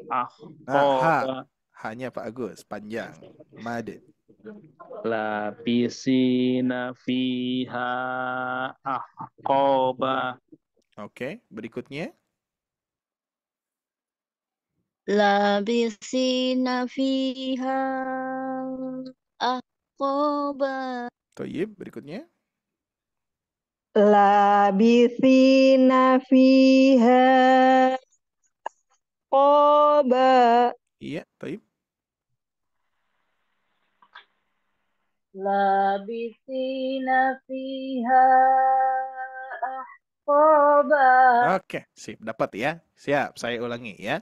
Speaker 5: ahqaba.
Speaker 3: Hanya Pak Agus panjang. Mad.
Speaker 5: Lapisina fiha ahqaba.
Speaker 3: Oke, berikutnya.
Speaker 4: Labisina fiha ahqaba.
Speaker 3: Thayyib, berikutnya.
Speaker 2: Labithina fiha ahqaba.
Speaker 3: Iya, baik.
Speaker 7: labisina fiha ahqaba.
Speaker 3: Oke, sip, dapat ya. Siap, saya ulangi ya.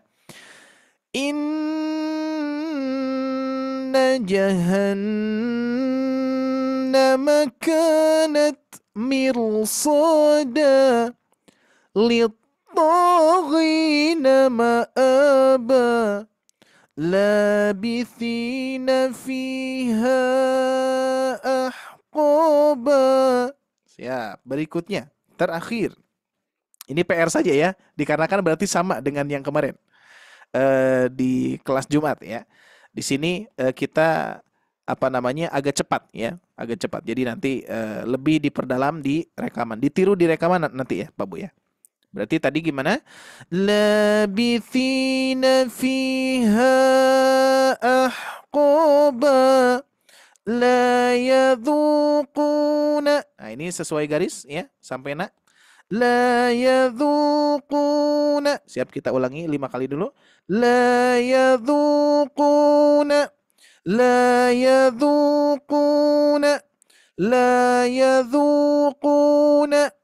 Speaker 3: Inna jahannama kanat mirsada littaghina ma'aba labithina fiha ahqaba. Siap, berikutnya terakhir. Ini PR saja ya, dikarenakan berarti sama dengan yang kemarin di kelas Jumat ya. Di sini kita agak cepat ya, agak cepat. Jadi nanti lebih diperdalam di rekaman, ditiru di rekaman nanti ya, Pak Bu ya. Berarti tadi gimana? Labithina fiha ahqaba la yadhuquna. Nah, ini sesuai garis ya, sampai nak. La yadhuquna. Siap, kita ulangi 5 kali dulu. La yadhuquna. La yadhuquna. La yadhuquna.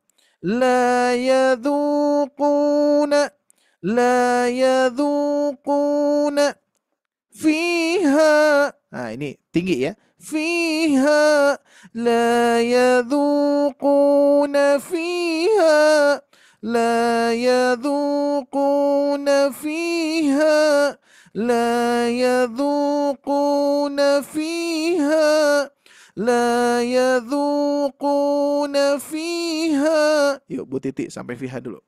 Speaker 3: La yadhuquna. La yadhuquna. Fiha. Nah, ini tinggi ya. Fiha. La yadhuquna fiha. La yadhuquna fiha. La yadhuquna fiha. La yadhuquna fiha. Yuk Bu Titi sampai fiha dulu.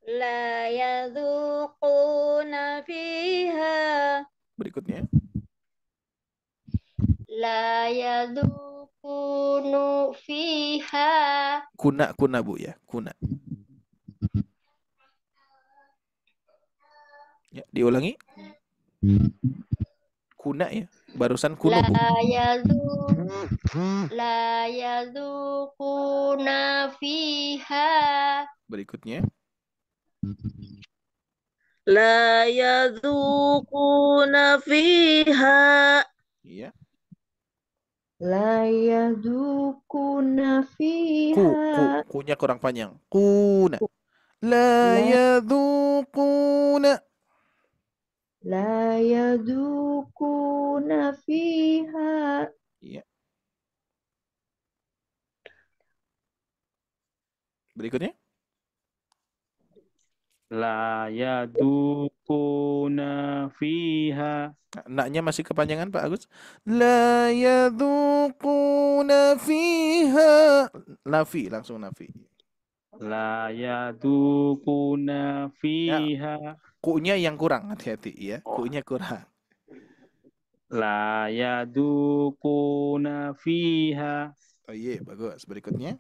Speaker 8: La yadhuquna fiha.
Speaker 3: Berikutnya.
Speaker 8: La yadhuqunu fiha.
Speaker 3: Kuna Bu ya, kuna. Ya, diulangi. Kuna ya, barusan kuno Bu.
Speaker 8: La yadhuquna fiha.
Speaker 3: Berikutnya.
Speaker 6: La yadhuquna fiha.
Speaker 3: Iya.
Speaker 4: La yadukuna fiha.
Speaker 3: Kunya kurang panjang. Kuna. La yadhuquna.
Speaker 4: La yadukuna fiha.
Speaker 3: Iya. Berikutnya.
Speaker 5: La yadukuna fiha.
Speaker 3: Naknya masih kepanjangan Pak Agus. La yadhuquna fiha. Nafi, langsung nafi.
Speaker 5: La yadukuna fiha.
Speaker 3: Kunya yang kurang, hati-hati ya. Kunya kurang.
Speaker 5: La yadukuna fiha.
Speaker 3: Oh iya, bagus. Berikutnya.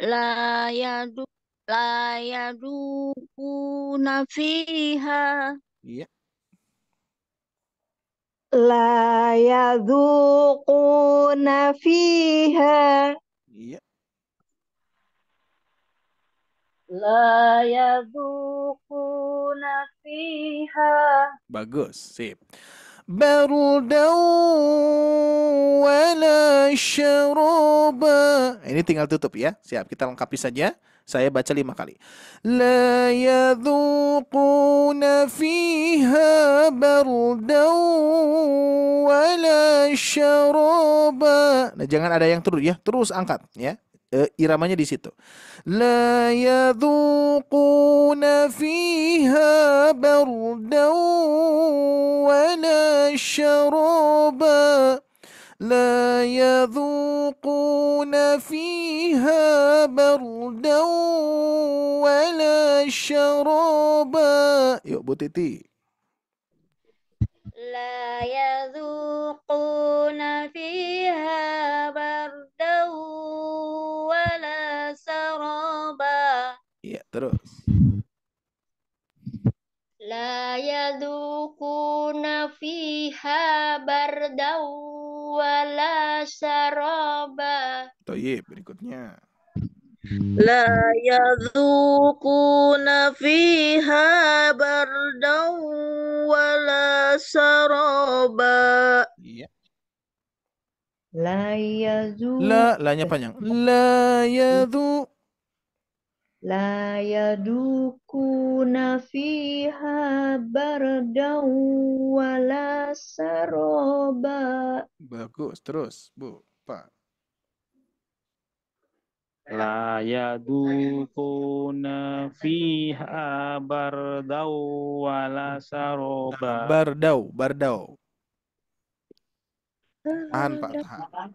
Speaker 6: La yadukuna fiha.
Speaker 3: Iya.
Speaker 2: La yadhuquna fiha.
Speaker 3: Iya.
Speaker 7: La yadhuquna fiha.
Speaker 3: Bagus, sip. Barudau wala syaraba. Ini tinggal tutup ya. Siap, kita lengkapi saja. Saya baca 5 kali. La yadhuquna fiha bardau wala syaraba. Nah, jangan ada yang terus ya. Terus angkat ya. Iramanya di situ. La yadhuquna fiha bardau wala syaraba. La yadhuquna fiha bardau wala syaraba. Yuk Bu Titi.
Speaker 8: La yadhuquna fiha bardaw wala saraba.
Speaker 3: Iya, terus.
Speaker 8: La yadhuquna fiha bardaw wala saraba.
Speaker 3: Toyib, berikutnya.
Speaker 6: لا يذوقون فيها بردا ولا سرابا
Speaker 3: Iya.
Speaker 4: La
Speaker 3: La-nya panjang. La yadu.
Speaker 4: yadukuna fiha bardaw wala saroba.
Speaker 3: Bagus, terus, Bu. Pak.
Speaker 5: La yadukuna fiha bardau wala saroba.
Speaker 3: Bardau. Tahan, Pak, tahan.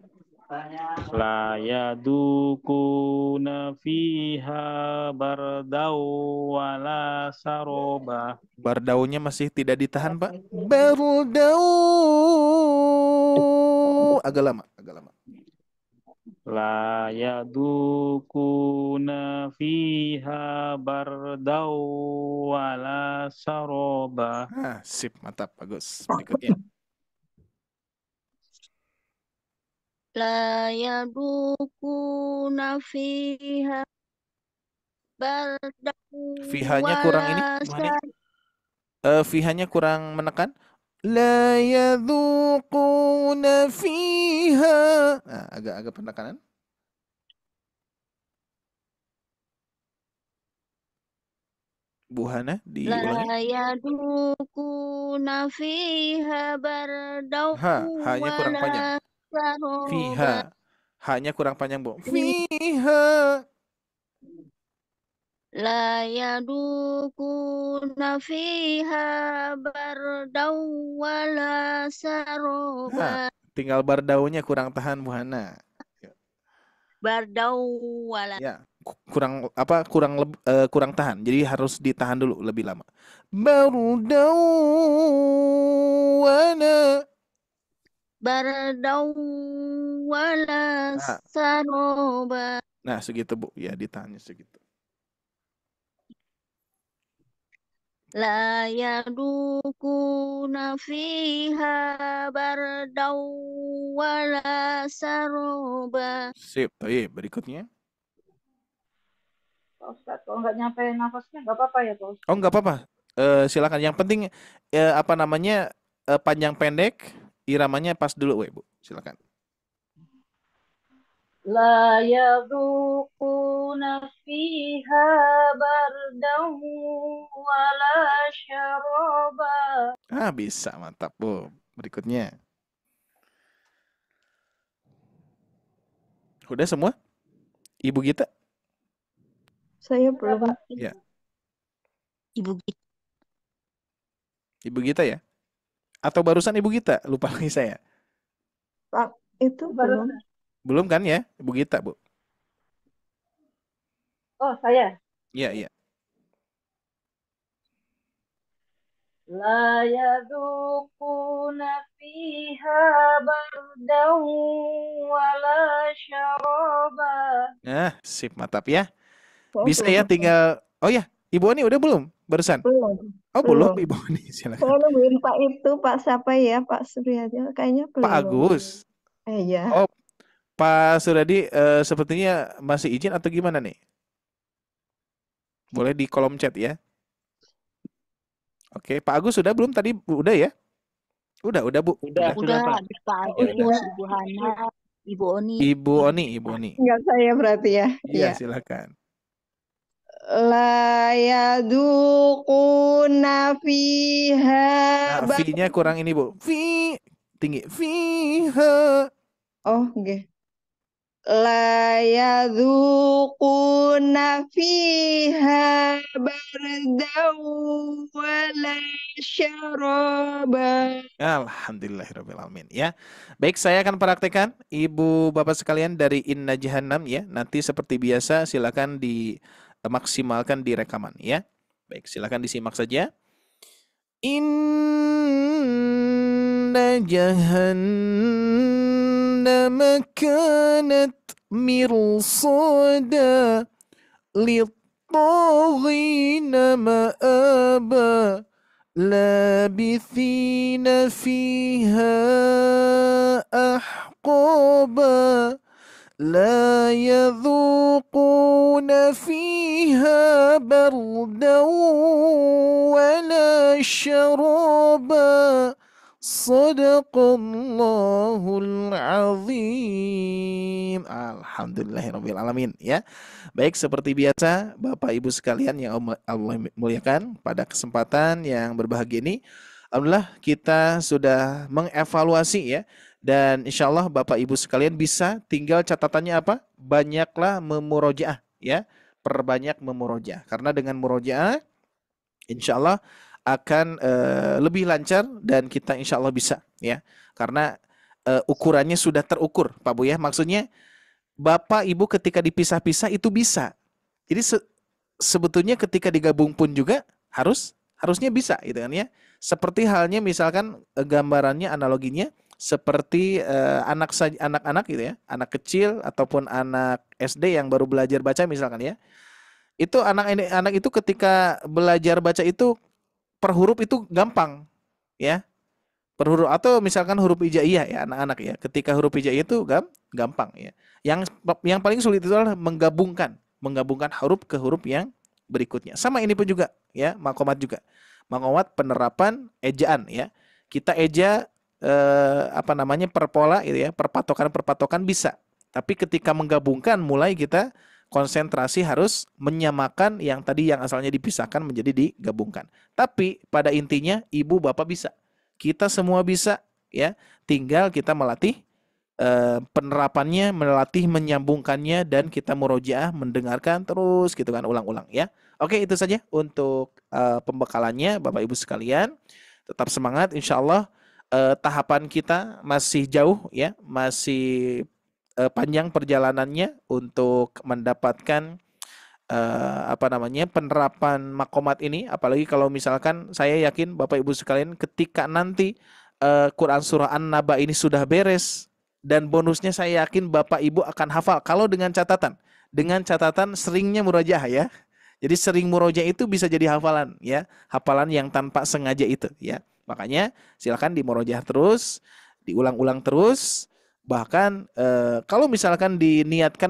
Speaker 5: La yadukuna fiha bardau wala saroba.
Speaker 3: Bardaunya masih tidak ditahan, Pak. Bardau. Agak lama.
Speaker 5: La yadukuna fiha bardau wala saroba.
Speaker 3: Sip, mantap, bagus. Berikutnya.
Speaker 8: لا يذوقون فيها بردا
Speaker 3: Fihanya kurang ini,
Speaker 8: ولا
Speaker 3: Bu Hani. Fihanya kurang menekan. La yadhuquna fiha. Nah, agak penekanan. Bu Hana diulangi.
Speaker 8: لا يذوقون فيها بردا
Speaker 3: Hanya kurang panjang.
Speaker 8: ولا سرابا
Speaker 3: Fiha. Hanya kurang panjang, Bu. Fiha.
Speaker 8: لا يذوقون فيها بردا ولا سرابا
Speaker 3: Tinggal bardaunya kurang tahan, Bu Hana.
Speaker 8: بردا ولا
Speaker 3: Ya, kurang tahan. Jadi harus ditahan dulu lebih lama.
Speaker 8: بردا ولا
Speaker 3: Nah.
Speaker 8: سرابا
Speaker 3: Nah, segitu, Bu. Ya, ditahannya segitu.
Speaker 8: لا يذوقون فيها بردا ولا سرابا.
Speaker 3: Sip, berikutnya.
Speaker 7: Pak Ustadz, kalau nggak nyampe nafasnya nggak apa-apa ya Pak Ustadz?
Speaker 3: Oh, nggak apa-apa. Silakan. Yang penting panjang pendek, iramanya pas dulu, Bu. Silakan.
Speaker 7: La yadhuquna fiha bardan wala syaraba.
Speaker 3: Bisa, mantap, Bu. Berikutnya. Udah semua? Ibu Gita?
Speaker 4: Saya belum.
Speaker 3: Ya.
Speaker 8: Ibu Gita.
Speaker 3: Ibu Gita ya? Atau barusan Ibu Gita? Lupa lagi saya.
Speaker 4: Pak, itu belum.
Speaker 3: Belum kan ya? Ibu Gita, Bu.
Speaker 7: Oh, saya.
Speaker 3: Iya.
Speaker 7: La yadhuquna fiha bardan wala syaraba.
Speaker 3: Sip, mantap ya. Bisa ya, tinggal. Oh ya, Ibu Oni udah belum? Barusan?
Speaker 4: Belum.
Speaker 3: Oh, belum, Ibu Oni. Silakan.
Speaker 4: Saya nungguin Pak itu, Pak siapa ya? Pak Suryadi. Kayaknya belum.
Speaker 3: Pak Agus.
Speaker 4: Iya.
Speaker 3: Oh, Pak Suryadi sepertinya masih izin atau gimana nih? Boleh di kolom chat ya. Oke, Pak Agus sudah belum tadi? Udah ya? Udah, Bu.
Speaker 5: Udah, Pak.
Speaker 8: Pak Agus, Ibu Hana, Ibu Oni.
Speaker 3: Ibu Oni.
Speaker 4: Enggak saya berarti ya.
Speaker 3: Iya, silakan.
Speaker 2: La yadukuna fiha.
Speaker 3: Nah, fi-nya kurang ini, Bu. Fi tinggi. Fiha.
Speaker 2: Oh, nggih. La yadukuna fiha bardaw wala syaraba.
Speaker 3: Alhamdulillahirrahmanirrahim ya. Baik, saya akan praktekkan Ibu Bapak sekalian dari Inna Jahannam ya. Nanti seperti biasa silakan dimaksimalkan di rekaman ya. Baik, silakan disimak saja. Inna Jahannam kanat mirsada lit-taghina ma'aba labithina fiha ahqaba لا يذوقون فيها بردا ولا شرابا Sadaqallahul azim. Alhamdulillahirabbil alamin ya. Baik, seperti biasa Bapak Ibu sekalian yang Allah muliakan, pada kesempatan yang berbahagia ini alhamdulillah kita sudah mengevaluasi ya. Dan insya Allah Bapak Ibu sekalian bisa tinggal catatannya apa? Banyaklah memurojaah ya. Perbanyak memurojaah. Karena dengan murojaah insya Allah akan lebih lancar dan kita insya Allah bisa ya. Karena ukurannya sudah terukur Pak Bu ya. Maksudnya Bapak Ibu ketika dipisah-pisah itu bisa. Jadi sebetulnya ketika digabung pun juga harusnya bisa gitu kan ya. Seperti halnya misalkan gambarannya, analoginya seperti anak-anak gitu ya, anak kecil ataupun anak SD yang baru belajar baca misalkan ya. Itu anak itu ketika belajar baca itu per huruf itu gampang ya. Per huruf, atau misalkan huruf hijaiyah ya anak-anak ya. Ketika huruf hijaiyah itu gampang ya. Yang paling sulit itu adalah menggabungkan huruf ke huruf yang berikutnya. Sama ini pun juga ya, makomat juga. Makomat penerapan ejaan ya. Kita eja per pola gitu ya, perpatokan bisa. Tapi ketika menggabungkan mulai kita konsentrasi harus menyamakan yang tadi yang asalnya dipisahkan menjadi digabungkan. Tapi pada intinya ibu bapak bisa. Kita semua bisa ya. Tinggal kita melatih penerapannya, melatih menyambungkannya, dan kita murojaah mendengarkan terus gitu kan, ulang-ulang ya. Oke, itu saja untuk pembekalannya Bapak Ibu sekalian. Tetap semangat, insya Allah tahapan kita masih jauh ya, masih panjang perjalanannya untuk mendapatkan penerapan makomat ini. Apalagi kalau misalkan saya yakin Bapak Ibu sekalian ketika nanti Quran surah An-Naba ini sudah beres, dan bonusnya saya yakin Bapak Ibu akan hafal kalau dengan catatan seringnya murojaah ya. Jadi sering murojaah itu bisa jadi hafalan ya, hafalan yang tanpa sengaja itu ya. Makanya silakan dimurojaah terus, diulang-ulang terus. Bahkan kalau misalkan diniatkan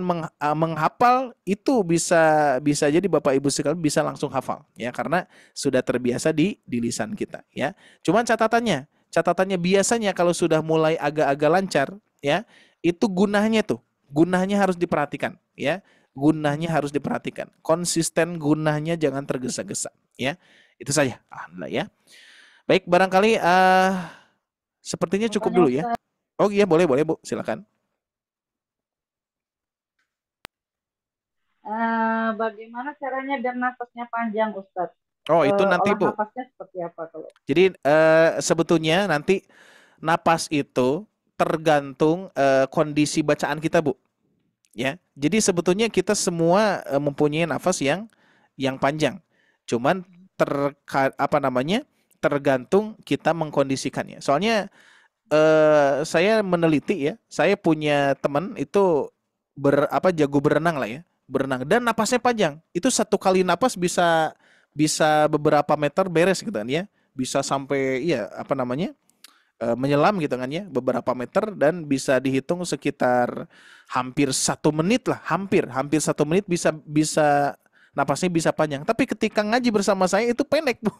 Speaker 3: menghafal itu bisa jadi Bapak Ibu sekalian bisa langsung hafal ya, karena sudah terbiasa di lisan kita ya. Cuman catatannya biasanya kalau sudah mulai agak-agak lancar ya, itu gunahnya harus diperhatikan ya. Gunahnya harus diperhatikan. Konsisten gunahnya, jangan tergesa-gesa ya. Itu saja. Alhamdulillah ya. Baik, barangkali sepertinya cukup dulu ya. Oh iya, boleh Bu, silakan.
Speaker 7: Bagaimana caranya biar nafasnya panjang, Ustadz?
Speaker 3: Oh, itu nanti Bu.
Speaker 7: Nafasnya seperti apa kalau?
Speaker 3: Jadi sebetulnya nanti napas itu tergantung kondisi bacaan kita Bu. Ya, jadi sebetulnya kita semua mempunyai nafas yang panjang. Cuman tergantung kita mengkondisikannya. Soalnya saya meneliti ya, saya punya teman itu jago berenang lah ya, berenang, dan napasnya panjang. Itu satu kali napas bisa beberapa meter beres gitu kan ya, bisa sampai menyelam gitu kan ya, beberapa meter, dan bisa dihitung sekitar hampir 1 menit lah, hampir 1 menit bisa napasnya bisa panjang. Tapi ketika ngaji bersama saya itu pendek Bu.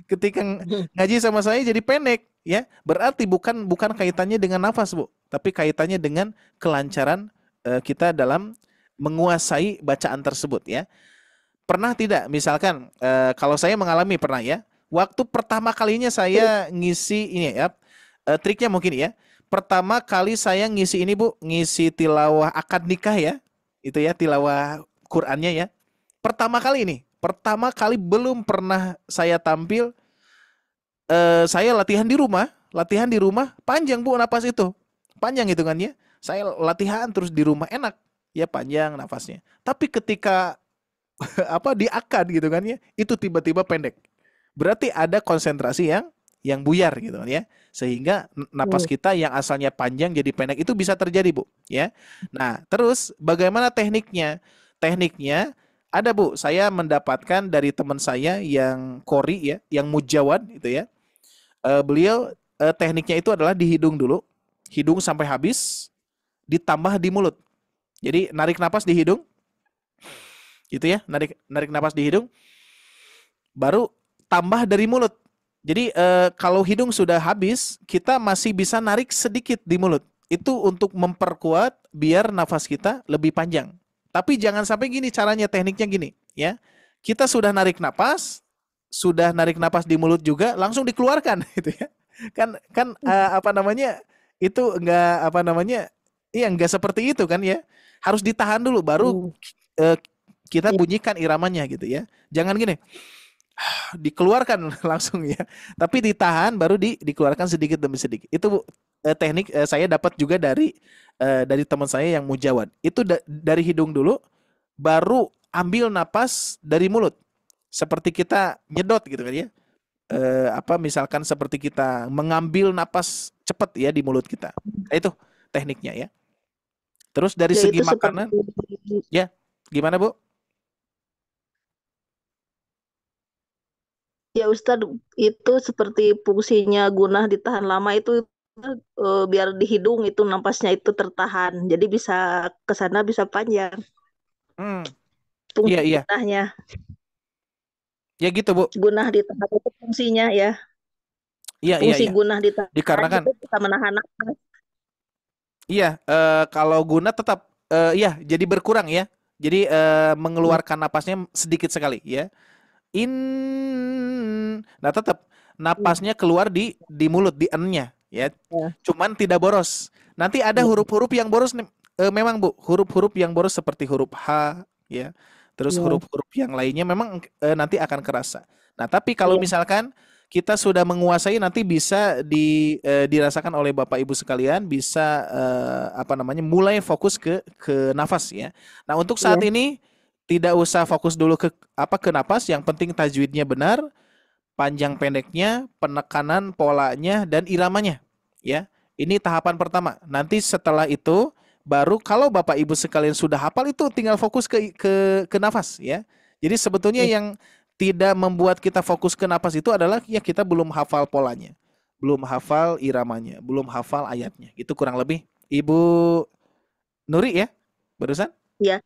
Speaker 3: Ketika ngaji sama saya jadi pendek ya, berarti bukan kaitannya dengan nafas Bu, tapi kaitannya dengan kelancaran kita dalam menguasai bacaan tersebut ya. Pernah tidak misalkan kalau saya mengalami pernah ya, waktu pertama kalinya saya ngisi ini ya, triknya mungkin ya, pertama kali saya ngisi ini Bu, ngisi tilawah akad nikah ya, itu ya tilawah Qur'annya ya, pertama kali belum pernah saya tampil. Saya latihan di rumah panjang Bu napas itu, panjang gitu kan ya. Saya latihan terus di rumah enak ya, panjang nafasnya. Tapi ketika di akad gitu kan ya, itu tiba-tiba pendek. Berarti ada konsentrasi yang buyar gitu kan ya, sehingga napas kita yang asalnya panjang jadi pendek, itu bisa terjadi Bu ya. Nah, terus bagaimana tekniknya? Tekniknya ada Bu, saya mendapatkan dari teman saya yang qori ya, yang mujawad itu ya. Beliau tekniknya itu adalah di hidung dulu, hidung sampai habis, ditambah di mulut. Jadi narik napas di hidung, gitu ya, narik napas di hidung, baru tambah dari mulut. Jadi kalau hidung sudah habis, kita masih bisa narik sedikit di mulut. Itu untuk memperkuat biar nafas kita lebih panjang. Tapi jangan sampai gini caranya, tekniknya gini, ya. Kita sudah narik napas di mulut juga, langsung dikeluarkan, gitu ya. Kan apa namanya? Itu enggak seperti itu kan ya. Harus ditahan dulu baru kita bunyikan iramanya gitu ya. Jangan gini. Dikeluarkan langsung ya. Tapi ditahan baru dikeluarkan sedikit demi sedikit. Itu teknik saya dapat juga dari teman saya yang mujawad. Itu dari hidung dulu baru ambil napas dari mulut. Seperti kita nyedot gitu kan ya. Misalkan seperti kita mengambil napas cepat ya di mulut kita. Itu tekniknya ya. Terus dari segi makanan ya, gimana Bu?
Speaker 6: Ya Ustadz, itu seperti fungsinya gunah ditahan lama itu biar di hidung itu napasnya itu tertahan. Jadi bisa ke sana bisa panjang. Fungsi
Speaker 3: Iya.
Speaker 6: gunahnya.
Speaker 3: Ya gitu Bu.
Speaker 6: Gunah ditahan itu fungsinya ya.
Speaker 3: Iya.
Speaker 6: Fungsi gunah ditahan
Speaker 3: dikarenakan
Speaker 6: itu bisa menahan nafas.
Speaker 3: Iya, kalau guna tetap jadi berkurang ya. Jadi mengeluarkan napasnya sedikit sekali ya. Nah tetap napasnya keluar di mulut, di n-nya ya. Cuman tidak boros. Nanti ada huruf-huruf yang boros memang Bu, huruf-huruf yang boros seperti huruf H ya. Terus huruf-huruf yang lainnya memang nanti akan kerasa. Nah, tapi kalau misalkan kita sudah menguasai, nanti bisa dirasakan oleh Bapak Ibu sekalian, bisa mulai fokus ke nafas ya. Nah, untuk saat ini tidak usah fokus dulu ke nafas, yang penting tajwidnya benar, panjang pendeknya, penekanan polanya dan iramanya ya. Ini tahapan pertama. Nanti setelah itu baru kalau Bapak Ibu sekalian sudah hafal, itu tinggal fokus ke nafas ya. Jadi sebetulnya yang tidak membuat kita fokus ke nafas itu adalah ya kita belum hafal polanya, belum hafal iramanya, belum hafal ayatnya. Itu kurang lebih Ibu Nuri ya barusan?
Speaker 6: Ya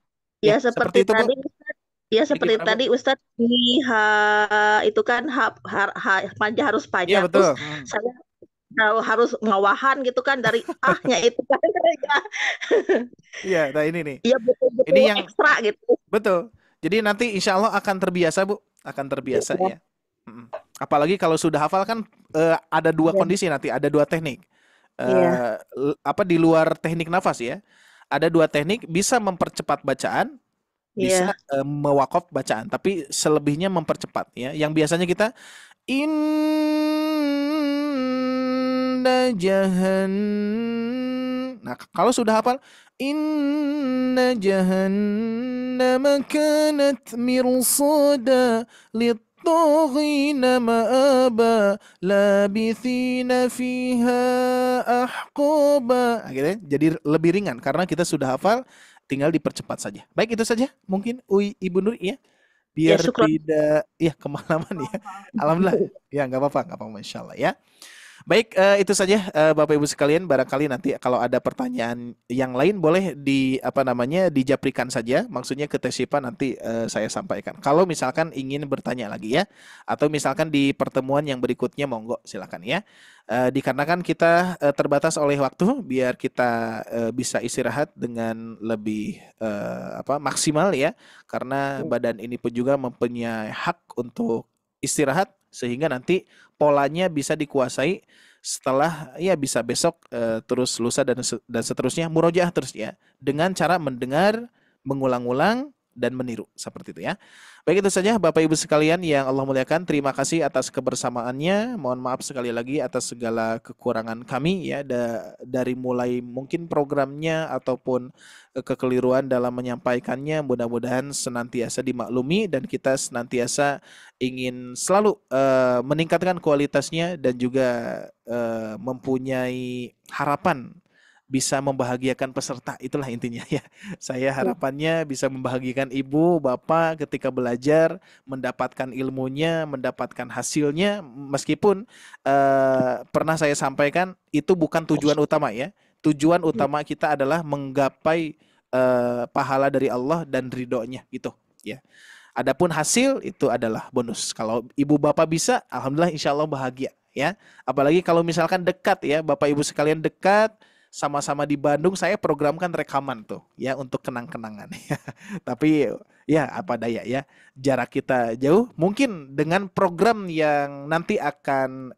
Speaker 6: seperti
Speaker 3: itu,
Speaker 6: tadi. Ya seperti
Speaker 3: gimana,
Speaker 6: tadi Ustadz di itu kan panjang harus panjang.
Speaker 3: Iya betul.
Speaker 6: Terus saya harus ngawahan gitu kan dari ahnya itu kan.
Speaker 3: Iya, nah ini nih.
Speaker 6: Iya betul-betul
Speaker 3: ini yang
Speaker 6: ekstra gitu.
Speaker 3: Betul. Jadi nanti insya Allah akan terbiasa Bu, akan terbiasa ya. Apalagi kalau sudah hafal kan ada dua kondisi nanti, ada dua teknik. Di luar teknik nafas ya. Ada dua teknik, bisa mempercepat bacaan, bisa mewakaf bacaan, tapi selebihnya mempercepat ya. Yang biasanya kita inna jahannam. Nah, kalau sudah hafal inna jahannama kanat mirsada lit-taghina ma'aba labithina fiha ahqaba. Akhirnya jadi lebih ringan karena kita sudah hafal, tinggal dipercepat saja. Baik, itu saja mungkin Ibu Nur ya. Biar tidak kemalaman ya. Alhamdulillah. Ya nggak apa-apa insyaallah ya. Baik, itu saja Bapak Ibu sekalian. Barangkali nanti kalau ada pertanyaan yang lain boleh dijaprikan saja. Maksudnya ke Tesipa nanti saya sampaikan. Kalau misalkan ingin bertanya lagi ya, atau misalkan di pertemuan yang berikutnya monggo silakan ya. Dikarenakan kita terbatas oleh waktu, biar kita bisa istirahat dengan lebih maksimal ya. Karena badan ini pun juga mempunyai hak untuk istirahat, sehingga nanti polanya bisa dikuasai setelah bisa besok, terus lusa dan seterusnya murojaah terus ya, dengan cara mendengar, mengulang-ulang dan meniru seperti itu ya. Baik, itu saja Bapak Ibu sekalian yang Allah muliakan. Terima kasih atas kebersamaannya. Mohon maaf sekali lagi atas segala kekurangan kami ya, dari mulai mungkin programnya ataupun kekeliruan dalam menyampaikannya. Mudah-mudahan senantiasa dimaklumi dan kita senantiasa ingin selalu meningkatkan kualitasnya dan juga mempunyai harapan bisa membahagiakan peserta. Itulah intinya ya. Saya harapannya bisa membahagiakan ibu, bapak ketika belajar, mendapatkan ilmunya, mendapatkan hasilnya, meskipun pernah saya sampaikan itu bukan tujuan utama ya. Tujuan utama kita adalah menggapai pahala dari Allah dan ridhonya gitu ya. Adapun hasil itu adalah bonus. Kalau ibu bapak bisa, alhamdulillah insya Allah bahagia ya. Apalagi kalau misalkan dekat ya, bapak ibu sekalian dekat, sama-sama di Bandung, saya programkan rekaman tuh ya untuk kenang-kenangan. Tapi ya apa daya ya, jarak kita jauh. Mungkin dengan program yang nanti akan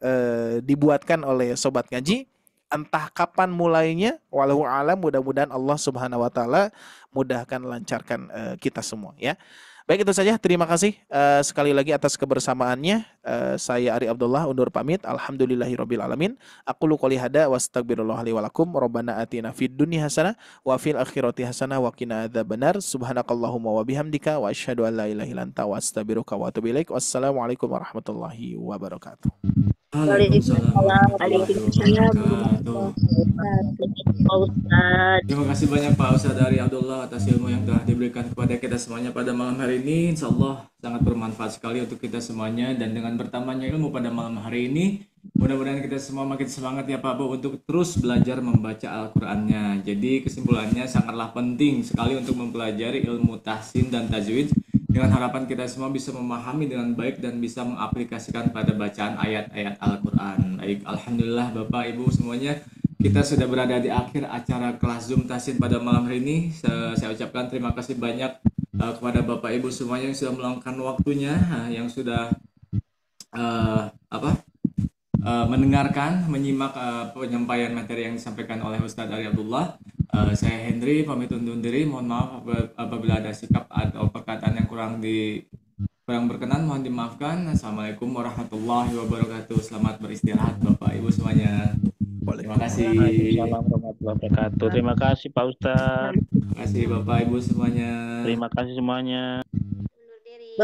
Speaker 3: dibuatkan oleh Sobat Ngaji, entah kapan mulainya, walau alam, mudah-mudahan Allah Subhanahu Wa Taala mudahkan, lancarkan kita semua ya. Baik, itu saja. Terima kasih sekali lagi atas kebersamaannya. Saya Ari Abdullah undur pamit. Alhamdulillahirabbil alamin. Aqulu qouli hada wa astaghfirullah li wa lakum. Rabbana atina fid dunya hasanah wa fil akhirati hasanah wa qina adzabannar. Subhanakallahumma wa bihamdika wa asyhadu an la ilaha illa anta wa astaghfiruka wa atubu ilaik. Wassalamualaikum warahmatullahi wabarakatuh.
Speaker 1: Waalaikumsalam warahmatullahi wabarakatuh.
Speaker 6: Ustaz.
Speaker 1: Terima kasih banyak Pak Ustadz Ari Abdullah atas ilmu yang telah diberikan kepada kita semuanya pada malam hari ini. Insya Allah sangat bermanfaat sekali untuk kita semuanya. Dan dengan bertambahnya ilmu pada malam hari ini, mudah-mudahan kita semua makin semangat ya Pak Bu untuk terus belajar membaca Al-Qur'annya. Jadi kesimpulannya sangatlah penting sekali untuk mempelajari ilmu tahsin dan tajwid, dengan harapan kita semua bisa memahami dengan baik dan bisa mengaplikasikan pada bacaan ayat-ayat Al-Qur'an. Baik, alhamdulillah Bapak Ibu semuanya, kita sudah berada di akhir acara kelas Zoom Tahsin pada malam hari ini. Saya ucapkan terima kasih banyak kepada Bapak Ibu semuanya yang sudah meluangkan waktunya, yang sudah mendengarkan, menyimak penyampaian materi yang disampaikan oleh Ustadz Ari Abdullah. Saya Hendri pamit undur diri. Mohon maaf apabila ada sikap atau perkataan yang kurang berkenan, mohon dimaafkan. Assalamualaikum warahmatullahi wabarakatuh. Selamat beristirahat Bapak Ibu semuanya. Terima kasih.
Speaker 5: Waalaikumsalam warahmatullahi wabarakatuh. Terima kasih Pak Ustadz.
Speaker 1: Terima kasih Bapak Ibu semuanya.
Speaker 5: Terima kasih semuanya.